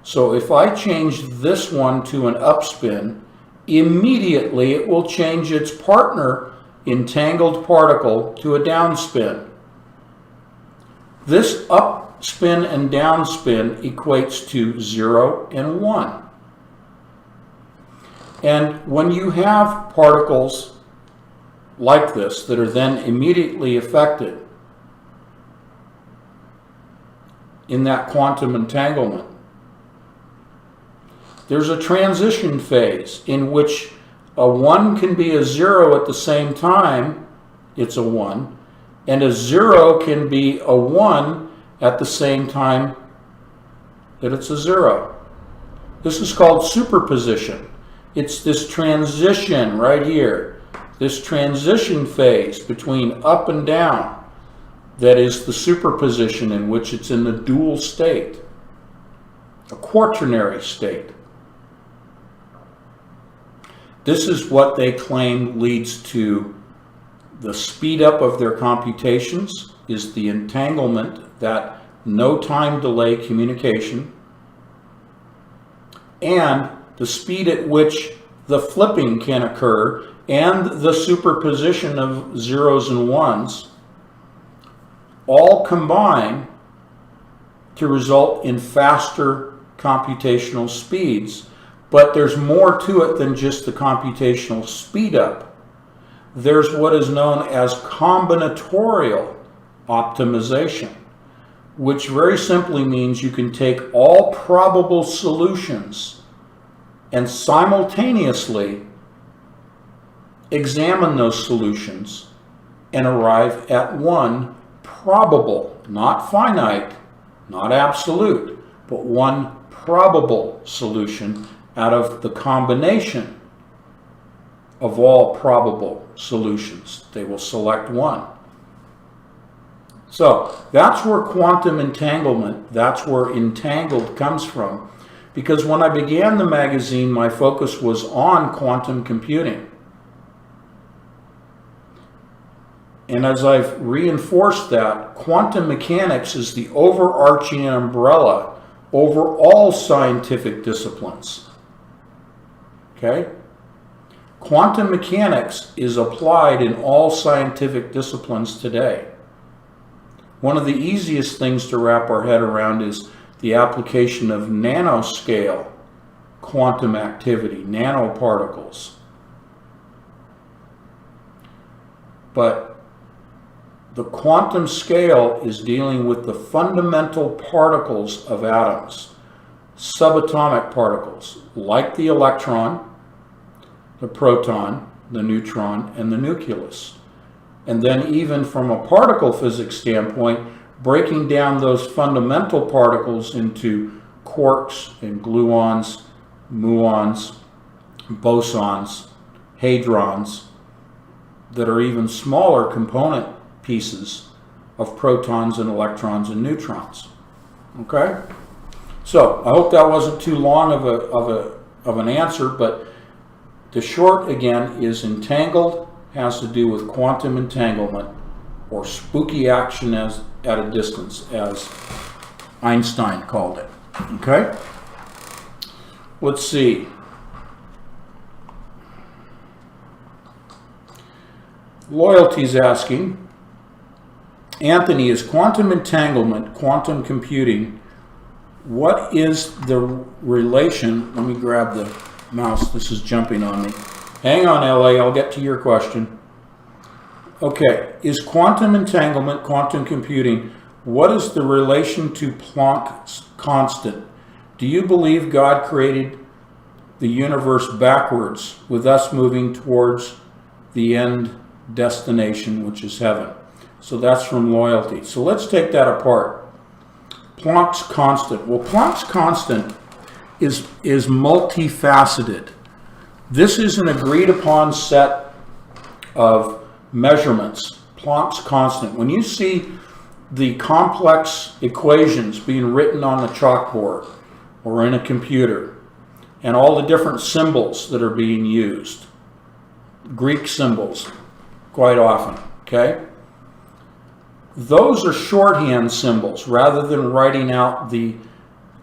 So if I change this one to an upspin, immediately it will change its partner entangled particle to a downspin. This upspin and downspin equates to 0 and 1. And when you have particles like this that are then immediately affected in that quantum entanglement, there's a transition phase in which a 1 can be a 0 at the same time, it's a 1, and a 0 can be a 1 at the same time that it's a 0. This is called superposition. It's this transition right here, this transition phase between up and down, that is the superposition in which it's in the dual state, a quaternary state. This is what they claim leads to the speed up of their computations, is the entanglement, that no time delay communication, and the speed at which the flipping can occur and the superposition of zeros and ones all combine to result in faster computational speeds. But there's more to it than just the computational speed up. There's what is known as combinatorial optimization, which very simply means you can take all probable solutions and simultaneously examine those solutions and arrive at one probable, not finite, not absolute, but one probable solution out of the combination of all probable solutions. They will select one. So that's where quantum entanglement, that's where entangled comes from. Because when I began the magazine, my focus was on quantum computing. And as I've reinforced that, quantum mechanics is the overarching umbrella over all scientific disciplines. Okay? Quantum mechanics is applied in all scientific disciplines today. One of the easiest things to wrap our head around is the application of nanoscale quantum activity, nanoparticles. But the quantum scale is dealing with the fundamental particles of atoms, subatomic particles, like the electron, the proton, the neutron, and the nucleus. And then even from a particle physics standpoint, breaking down those fundamental particles into quarks and gluons, muons, bosons, hadrons, that are even smaller component pieces of protons and electrons and neutrons. Okay? So I hope that wasn't too long of an answer, but the short again is entangled has to do with quantum entanglement, or spooky action at a distance, as Einstein called it. Okay? Let's see. Loyalty's asking, Anthony, is quantum entanglement, quantum computing, what is the relation? Let me grab the mouse. This is jumping on me. Hang on, LA. I'll get to your question. Okay. Is quantum entanglement, quantum computing, what is the relation to Planck's constant? Do you believe God created the universe backwards, with us moving towards the end destination, which is heaven? So that's from Loyalty. So let's take that apart. Planck's constant. Well, Planck's constant is multifaceted. This is an agreed upon set of measurements. Planck's constant. When you see the complex equations being written on the chalkboard or in a computer, and all the different symbols that are being used, Greek symbols quite often, okay? Those are shorthand symbols rather than writing out the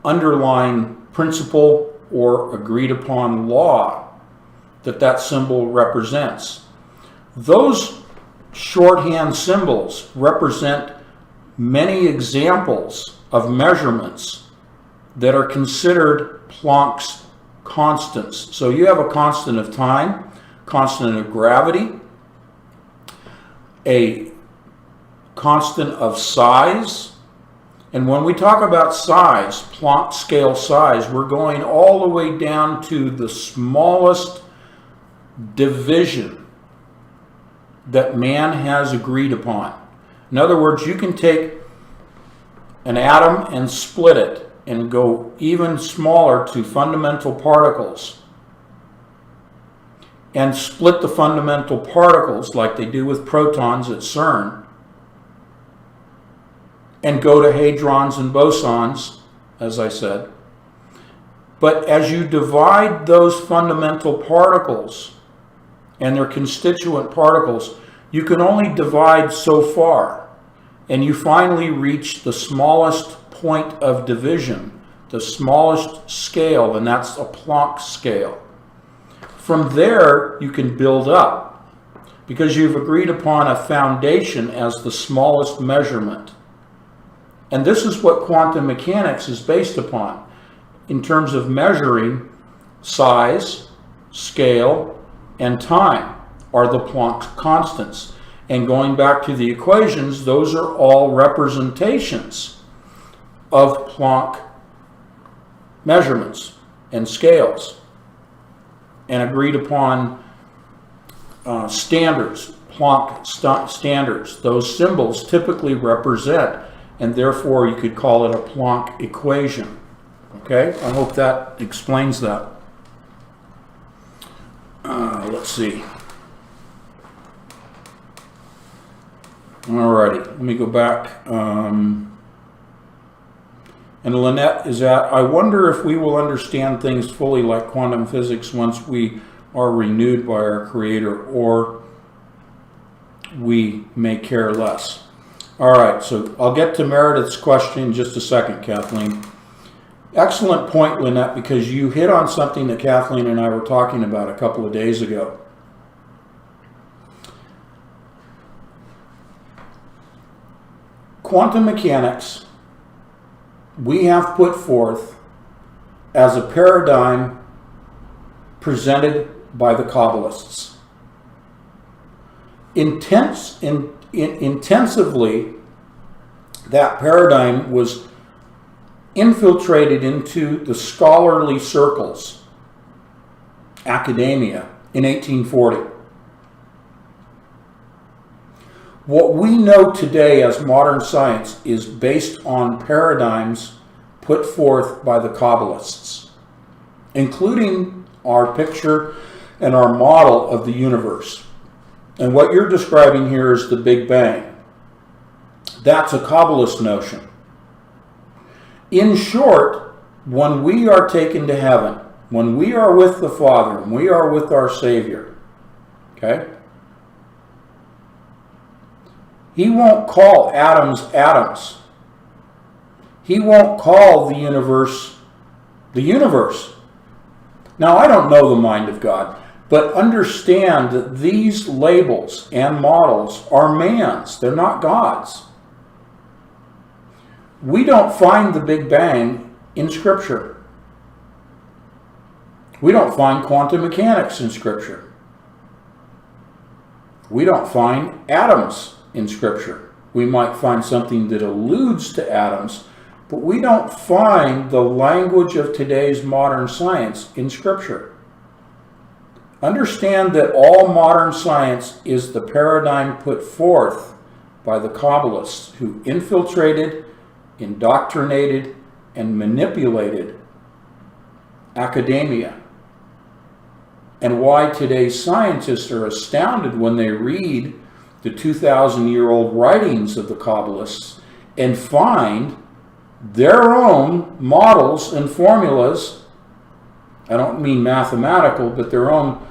underlying principle or agreed upon law that symbol represents. Those shorthand symbols represent many examples of measurements that are considered Planck's constants. So you have a constant of time, constant of gravity, a constant of size. And when we talk about size, Planck scale size, we're going all the way down to the smallest division that man has agreed upon. In other words, you can take an atom and split it and go even smaller to fundamental particles, and split the fundamental particles like they do with protons at CERN, and go to hadrons and bosons, as I said. But as you divide those fundamental particles and their constituent particles, you can only divide so far. And you finally reach the smallest point of division, the smallest scale, and that's a Planck scale. From there, you can build up, because you've agreed upon a foundation as the smallest measurement. And this is what quantum mechanics is based upon in terms of measuring size, scale, and time are the Planck constants. And going back to the equations, those are all representations of Planck measurements and scales and agreed upon standards, Planck standards. Those symbols typically represent, and therefore you could call it a Planck equation. Okay, I hope that explains that. Let's see. Alrighty, let me go back. And Lynette is at, I wonder if we will understand things fully like quantum physics once we are renewed by our Creator, or we may care less. Alright, so I'll get to Meredith's question in just a second, Kathleen. Excellent point, Lynette, because you hit on something that Kathleen and I were talking about a couple of days ago. Quantum mechanics, we have put forth as a paradigm presented by the Kabbalists. Intensively, that paradigm was infiltrated into the scholarly circles, academia, in 1840. What we know today as modern science is based on paradigms put forth by the Kabbalists, including our picture and our model of the universe. And what you're describing here is the Big Bang. That's a Kabbalist notion. In short, when we are taken to heaven, when we are with the Father, and we are with our Savior, okay? He won't call atoms atoms. He won't call the universe the universe. Now, I don't know the mind of God, but understand that these labels and models are man's. They're not God's. We don't find the Big Bang in Scripture. We don't find quantum mechanics in Scripture. We don't find atoms in Scripture. We might find something that alludes to atoms, but we don't find the language of today's modern science in Scripture. Understand that all modern science is the paradigm put forth by the Kabbalists, who infiltrated, indoctrinated, and manipulated academia. And why today's scientists are astounded when they read the 2,000-year-old writings of the Kabbalists and find their own models and formulas. I don't mean mathematical, but their own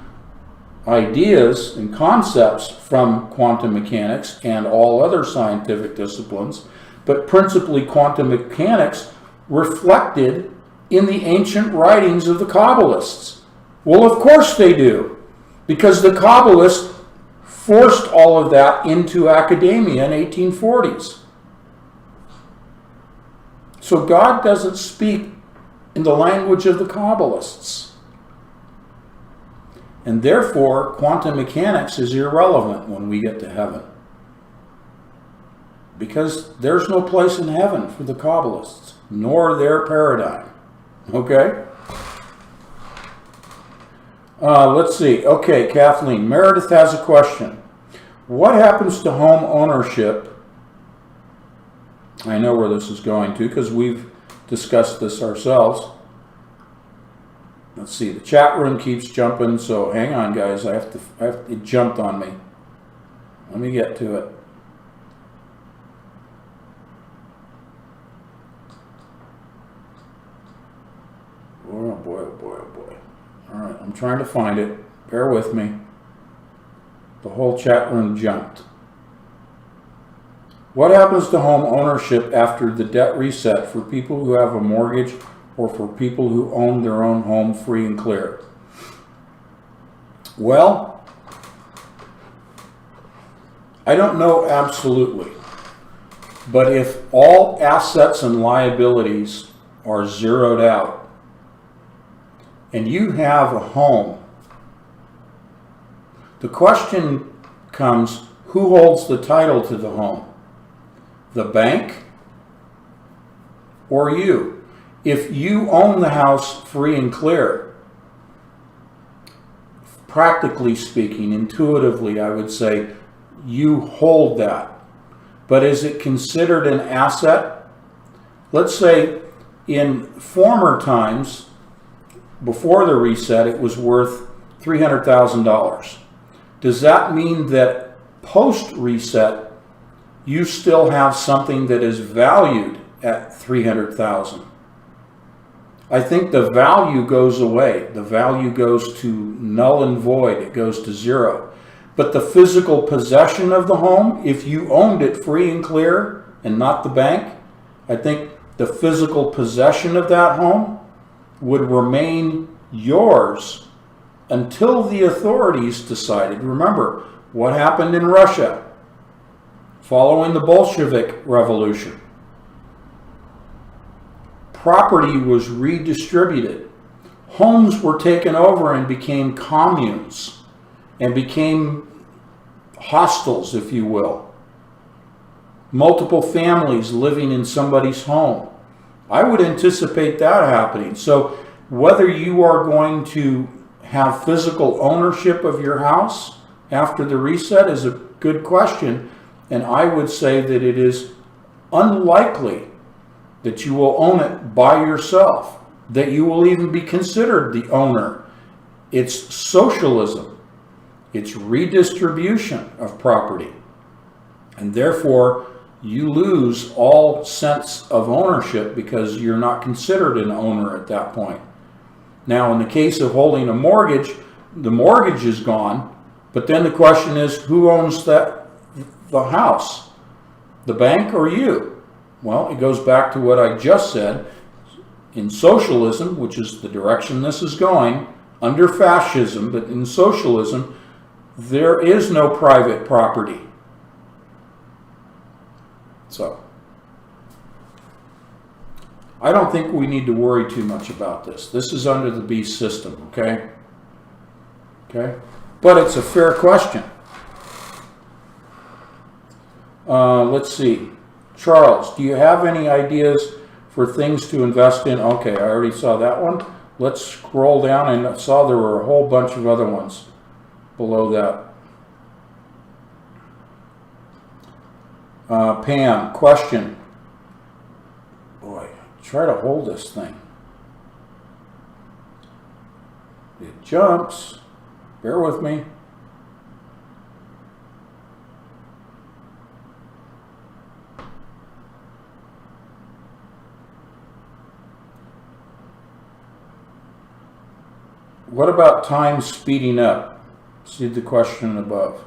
ideas and concepts from quantum mechanics and all other scientific disciplines, but principally quantum mechanics reflected in the ancient writings of the Kabbalists. Well, of course they do, because the Kabbalists forced all of that into academia in 1840s. So God doesn't speak in the language of the Kabbalists. And therefore, quantum mechanics is irrelevant when we get to heaven. Because there's no place in heaven for the Kabbalists, nor their paradigm. Okay? Let's see. Okay, Kathleen. Meredith has a question. What happens to home ownership? I know where this is going to, because we've discussed this ourselves. Let's see. The chat room keeps jumping, so hang on, guys. It jumped on me. Let me get to it. Oh boy, oh boy, oh boy. All right, I'm trying to find it. Bear with me. The whole chat room jumped. What happens to home ownership after the debt reset for people who have a mortgage or for people who own their own home free and clear? Well, I don't know absolutely, but if all assets and liabilities are zeroed out and you have a home, the question comes, who holds the title to the home? The bank or you? If you own the house free and clear, practically speaking, intuitively, I would say you hold that. But is it considered an asset? Let's say in former times, before the reset, it was worth $300,000. Does that mean that post-reset, you still have something that is valued at $300,000? I think the value goes away. The value goes to null and void. It goes to zero. But the physical possession of the home, if you owned it free and clear and not the bank, I think the physical possession of that home would remain yours until the authorities decided. Remember what happened in Russia following the Bolshevik Revolution. Property was redistributed. Homes were taken over and became communes and became hostels, if you will. Multiple families living in somebody's home. I would anticipate that happening. So whether you are going to have physical ownership of your house after the reset is a good question. And I would say that it is unlikely that you will own it by yourself, that you will even be considered the owner. It's socialism. It's redistribution of property. And therefore, you lose all sense of ownership because you're not considered an owner at that point. Now, in the case of holding a mortgage, the mortgage is gone, but then the question is, who owns the house? The bank or you? Well, it goes back to what I just said. In socialism, which is the direction this is going, under fascism, but in socialism, there is no private property. So, I don't think we need to worry too much about this. This is under the beast system, okay? Okay? But it's a fair question. Let's see. Charles, do you have any ideas for things to invest in? Okay, I already saw that one. Let's scroll down, and I saw there were a whole bunch of other ones below that. Pam, question. Boy, try to hold this thing. It jumps. Bear with me. What about time speeding up? See the question above.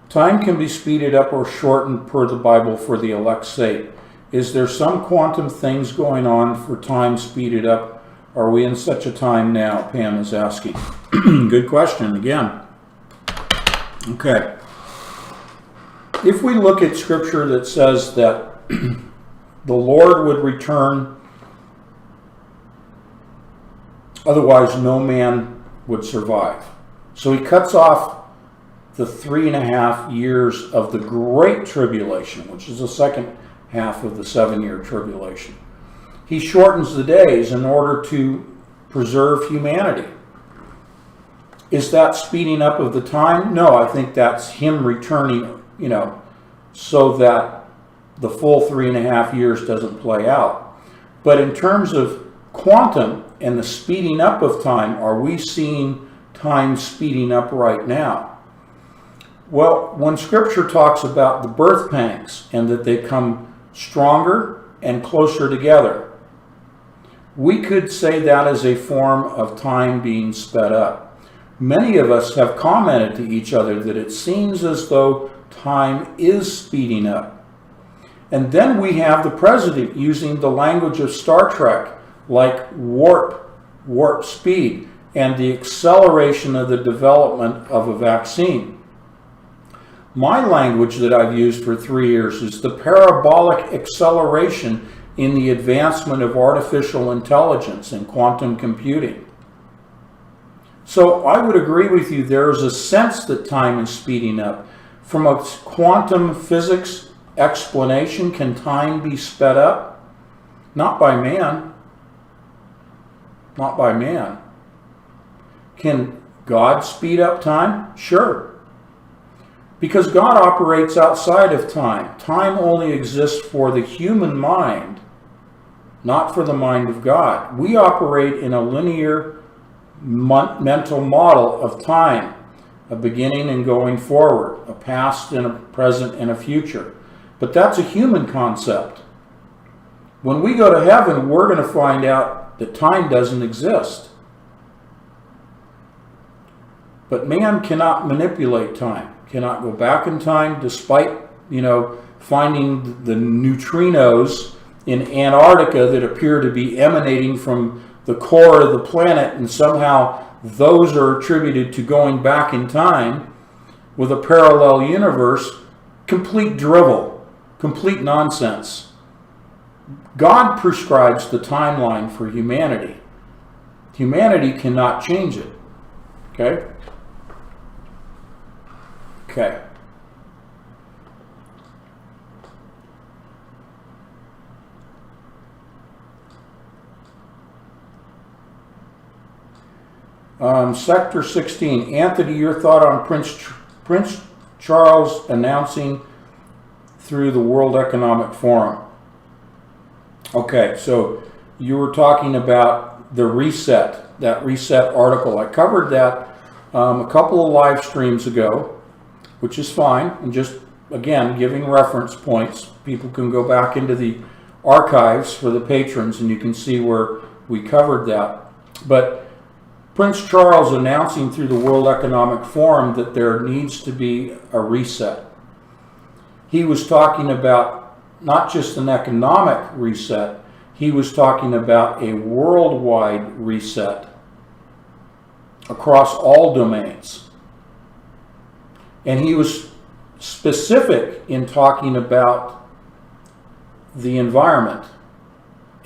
Time can be speeded up or shortened per the Bible for the elect's sake. Is there some quantum things going on for time speeded up? Are we in such a time now? Pam is asking. Good question again. Okay. If we look at scripture that says that the Lord would return, otherwise no man would survive. So he cuts off the 3.5 years of the Great Tribulation, which is the second half of the 7-year tribulation. He shortens the days in order to preserve humanity. Is that speeding up of the time? No, I think that's him returning, so that the full 3.5 years doesn't play out. But in terms of quantum and the speeding up of time, are we seeing time speeding up right now? Well, when Scripture talks about the birth pangs and that they come stronger and closer together, we could say that is a form of time being sped up. Many of us have commented to each other that it seems as though time is speeding up. And then we have the president using the language of Star Trek, like warp speed, and the acceleration of the development of a vaccine. My language that I've used for 3 years is the parabolic acceleration in the advancement of artificial intelligence and quantum computing. So I would agree with you, there is a sense that time is speeding up. From a quantum physics explanation, can time be sped up? Not by man. Not by man. Can God speed up time? Sure. Because God operates outside of time. Time only exists for the human mind, not for the mind of God. We operate in a linear mental model of time, a beginning and going forward, a past and a present and a future. But that's a human concept. When we go to heaven, we're going to find out that time doesn't exist. But man cannot manipulate time, cannot go back in time, despite, finding the neutrinos in Antarctica that appear to be emanating from the core of the planet, and somehow those are attributed to going back in time with a parallel universe. Complete drivel, complete nonsense. God prescribes the timeline for humanity. Humanity cannot change it. Okay? Okay. Sector 16. Anthony, your thought on Prince Charles announcing through the World Economic Forum. Okay, so you were talking about the reset, that reset article. I covered that a couple of live streams ago, which is fine. And just, again, giving reference points. People can go back into the archives for the patrons and you can see where we covered that. But Prince Charles announcing through the World Economic Forum that there needs to be a reset. He was talking about not just an economic reset, he was talking about a worldwide reset across all domains. And he was specific in talking about the environment,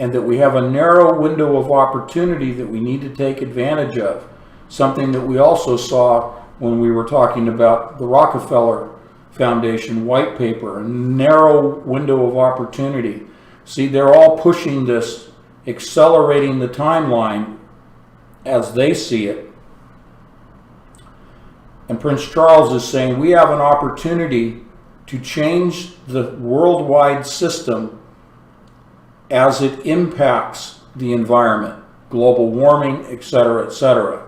and that we have a narrow window of opportunity that we need to take advantage of. Something that we also saw when we were talking about the Rockefeller Foundation white paper, a narrow window of opportunity. See, they're all pushing this, accelerating the timeline as they see it. And Prince Charles is saying we have an opportunity to change the worldwide system as it impacts the environment, global warming, etc., etc.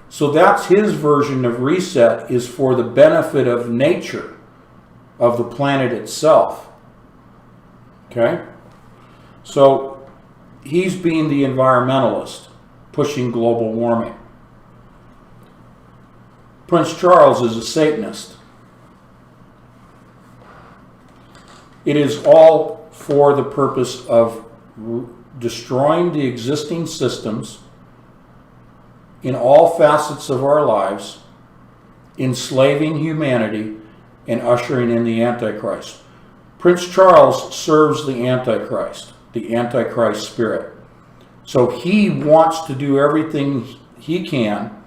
So that's his version of reset, is for the benefit of nature, of the planet itself. Okay? So he's being the environmentalist, pushing global warming. Prince Charles is a Satanist. It is all for the purpose of destroying the existing systems in all facets of our lives, enslaving humanity, and ushering in the Antichrist. Prince Charles serves the Antichrist spirit. So he wants to do everything he can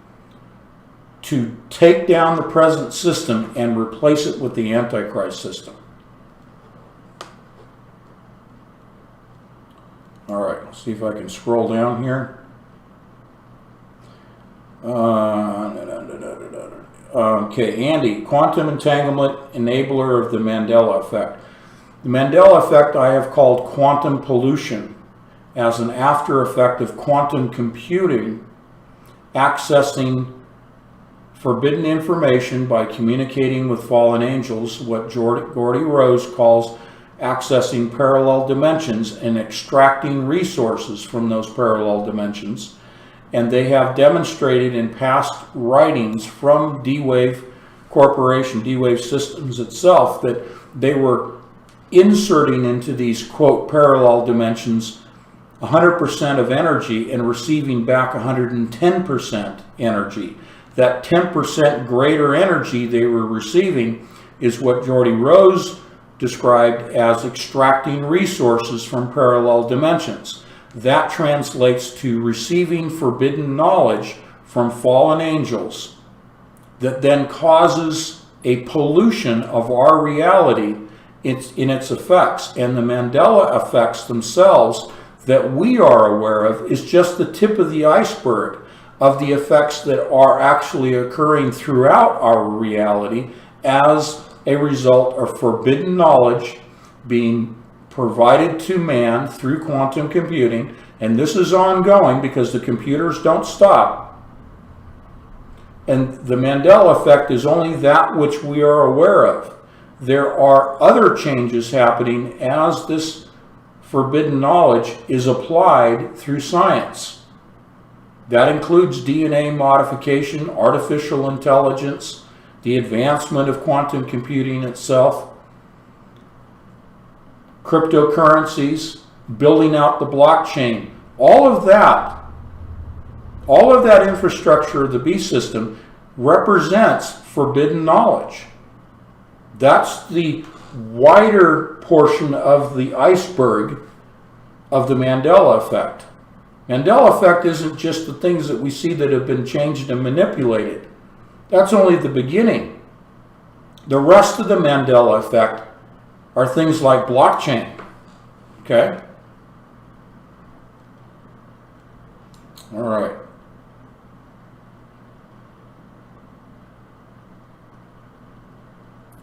to take down the present system and replace it with the Antichrist system. All right, let's see if I can scroll down here. Okay, Andy, quantum entanglement, enabler of the Mandela effect. The Mandela effect I have called quantum pollution, as an after effect of quantum computing accessing forbidden information by communicating with fallen angels, what Gordy Rose calls accessing parallel dimensions and extracting resources from those parallel dimensions, and they have demonstrated in past writings from D-Wave Corporation, D-Wave Systems itself, that they were inserting into these, quote, parallel dimensions 100% of energy and receiving back 110% energy. That 10% greater energy they were receiving is what Geordie Rose described as extracting resources from parallel dimensions. That translates to receiving forbidden knowledge from fallen angels that then causes a pollution of our reality in its effects. And the Mandela effects themselves that we are aware of is just the tip of the iceberg of the effects that are actually occurring throughout our reality as a result of forbidden knowledge being provided to man through quantum computing. And this is ongoing because the computers don't stop. And the Mandela effect is only that which we are aware of. There are other changes happening as this forbidden knowledge is applied through science. That includes DNA modification, artificial intelligence, the advancement of quantum computing itself, cryptocurrencies, building out the blockchain. All of that infrastructure of the beast system represents forbidden knowledge. That's the wider portion of the iceberg of the Mandela effect. Mandela effect isn't just the things that we see that have been changed and manipulated. That's only the beginning. The rest of the Mandela effect are things like blockchain. Okay? All right.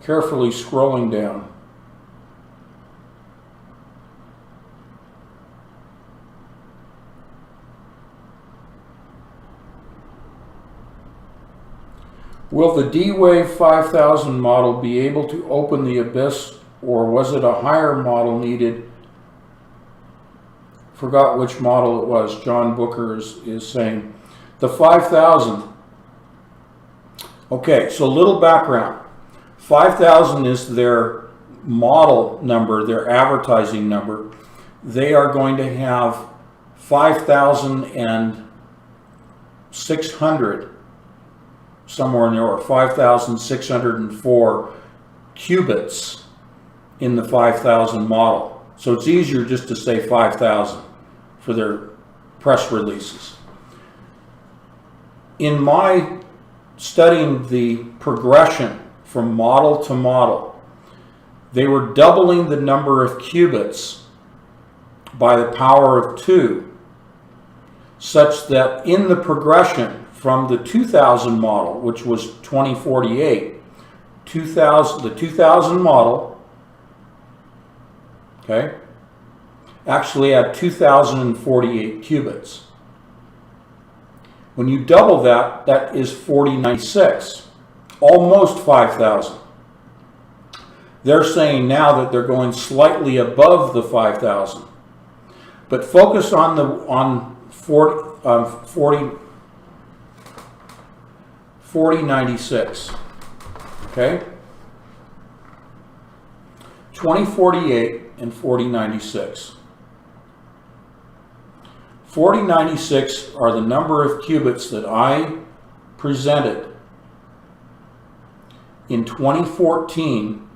Carefully scrolling down. Will the D-Wave 5000 model be able to open the abyss, or was it a higher model needed? Forgot which model it was. John Booker is saying. The 5000. Okay, so a little background. 5000 is their model number, their advertising number. They are going to have 5,600 somewhere in there, or 5,604 qubits in the 5000 model. So it's easier just to say 5,000 for their press releases. In my studying the progression from model to model, they were doubling the number of qubits by the power of 2, such that in the progression from the 2000 model, which was 2048, the 2000 model, okay, actually had 2048 qubits. When you double that, that is 4096, almost 5000. They're saying now that they're going slightly above the 5000. But focus on the 4096, okay? 2048 and 4096. 4096 are the number of qubits that I presented in 2014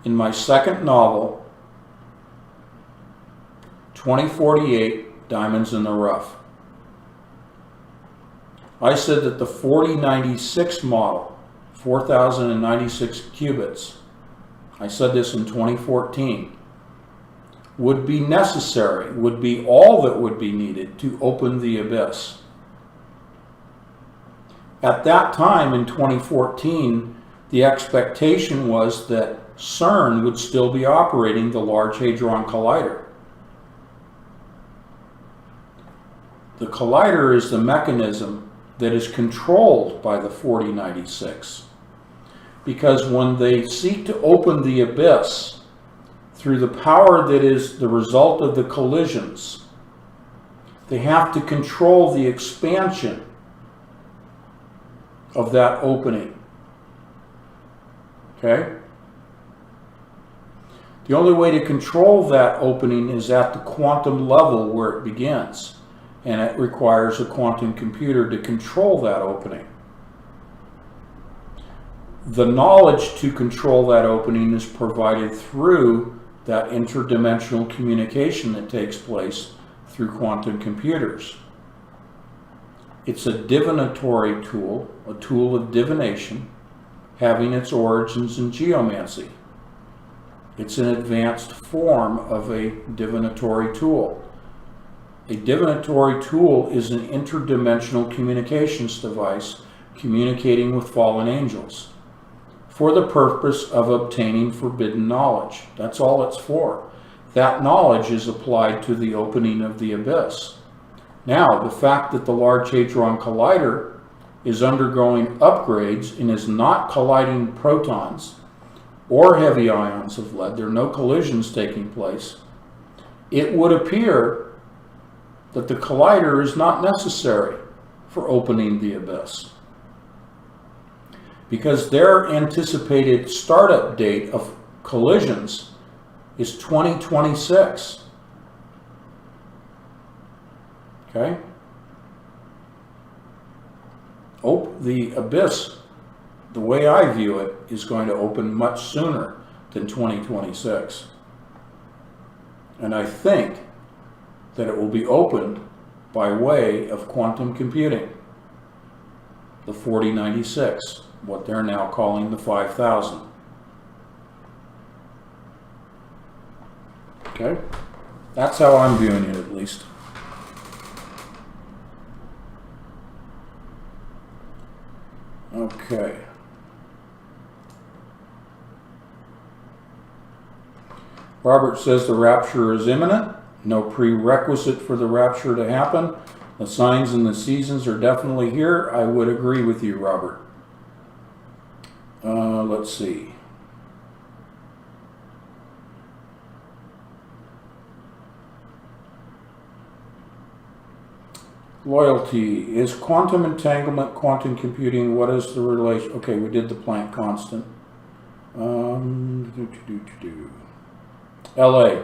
in my second novel, 2048 Diamonds in the Rough. I said that the 4096 model, 4096 qubits, I said this in 2014, would be necessary, would be all that would be needed to open the abyss. At that time in 2014, the expectation was that CERN would still be operating the Large Hadron Collider. The collider is the mechanism that is controlled by the 4096. Because when they seek to open the abyss through the power that is the result of the collisions, They have to control the expansion of that opening. Okay? The only way to control that opening is at the quantum level where it begins. And it requires a quantum computer to control that opening. The knowledge to control that opening is provided through that interdimensional communication that takes place through quantum computers. It's a divinatory tool, a tool of divination, having its origins in geomancy. It's an advanced form of a divinatory tool. A divinatory tool is an interdimensional communications device communicating with fallen angels for the purpose of obtaining forbidden knowledge. That's all it's for. That knowledge is applied to the opening of the abyss. Now, the fact that the Large Hadron Collider is undergoing upgrades and is not colliding protons or heavy ions of lead, there are no collisions taking place, it would appear that the collider is not necessary for opening the abyss, because their anticipated startup date of collisions is 2026. Okay? The abyss, the way I view it, is going to open much sooner than 2026. And I think that it will be opened by way of quantum computing, the 4096, what they're now calling the 5000. Okay? That's how I'm viewing it, at least. Okay. Robert says the rapture is imminent. No prerequisite for the rapture to happen. The signs and the seasons are definitely here. I would agree with you, Robert. Let's see. Loyalty. Is quantum entanglement quantum computing? What is the relation? Okay, we did the Planck constant. LA.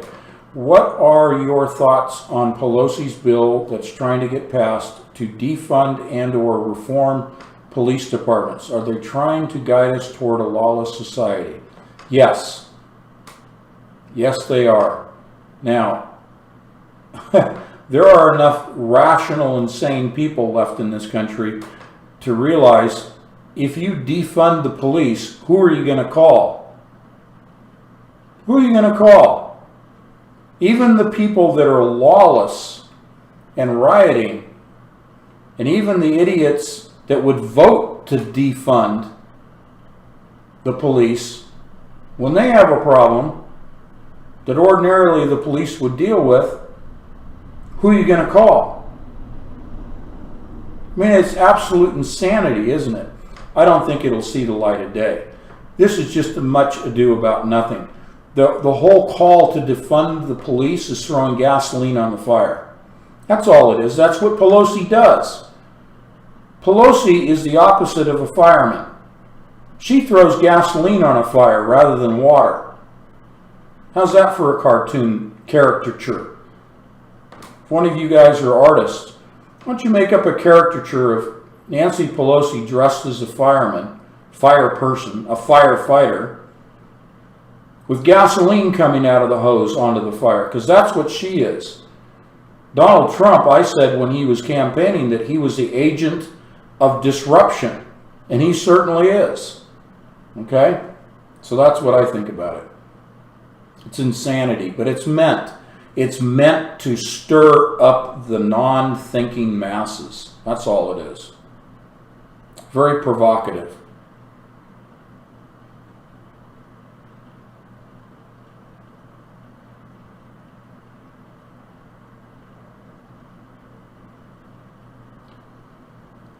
What are your thoughts on Pelosi's bill that's trying to get passed to defund and or reform police departments? Are they trying to guide us toward a lawless society? Yes. Yes, they are. Now, there are enough rational, insane people left in this country to realize if you defund the police, who are you going to call? Who are you going to call? Even the people that are lawless and rioting, and even the idiots that would vote to defund the police, when they have a problem that ordinarily the police would deal with, who are you going to call? I mean, it's absolute insanity, isn't it? I don't think it'll see the light of day. This is just a much ado about nothing. The whole call to defund the police is throwing gasoline on the fire. That's all it is. That's what Pelosi does. Pelosi is the opposite of a fireman. She throws gasoline on a fire rather than water. How's that for a cartoon caricature? If one of you guys are artists, why don't you make up a caricature of Nancy Pelosi dressed as a fireman, fire person, a firefighter, with gasoline coming out of the hose onto the fire, because that's what she is. Donald Trump, I said when he was campaigning that he was the agent of disruption, and he certainly is. Okay? So that's what I think about it. It's insanity, but it's meant. It's meant to stir up the non-thinking masses. That's all it is. Very provocative.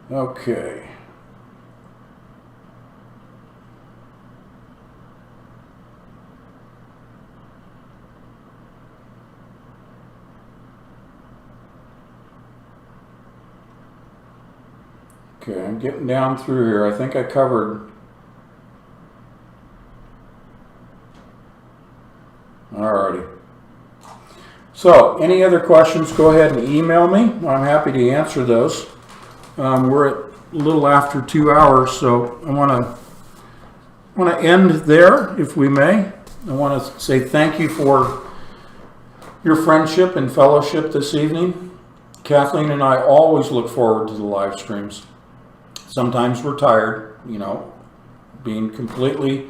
Okay. Okay, I'm getting down through here. I think I covered. Alrighty. So, any other questions, go ahead and email me. I'm happy to answer those. We're at a little after 2 hours, so I want to end there, if we may. I want to say thank you for your friendship and fellowship this evening. Kathleen and I always look forward to the live streams. Sometimes we're tired, being completely,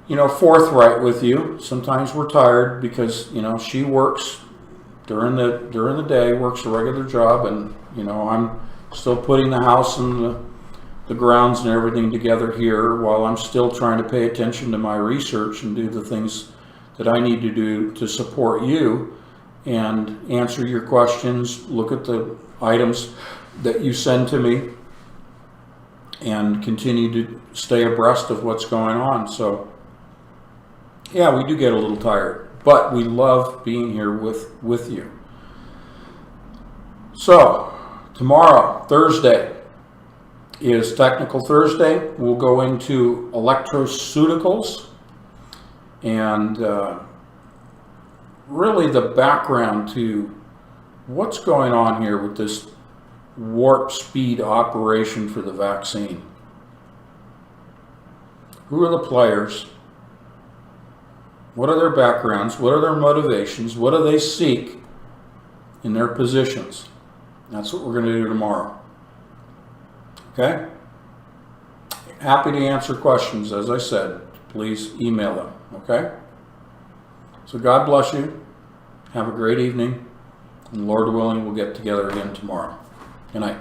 forthright with you. Sometimes we're tired because, she works during the day, works a regular job, and, I'm still putting the house and the grounds and everything together here while I'm still trying to pay attention to my research and do the things that I need to do to support you and answer your questions, look at the items that you send to me, and continue to stay abreast of what's going on. So, yeah, we do get a little tired, but we love being here with you. So, tomorrow, Thursday, is Technical Thursday. We'll go into electroceuticals and really the background to what's going on here with this warp speed operation for the vaccine. Who are the players? What are their backgrounds? What are their motivations? What do they seek in their positions? That's what we're going to do tomorrow. Okay? Happy to answer questions, as I said. Please email them. Okay? So God bless you. Have a great evening. And Lord willing, we'll get together again tomorrow. Good night.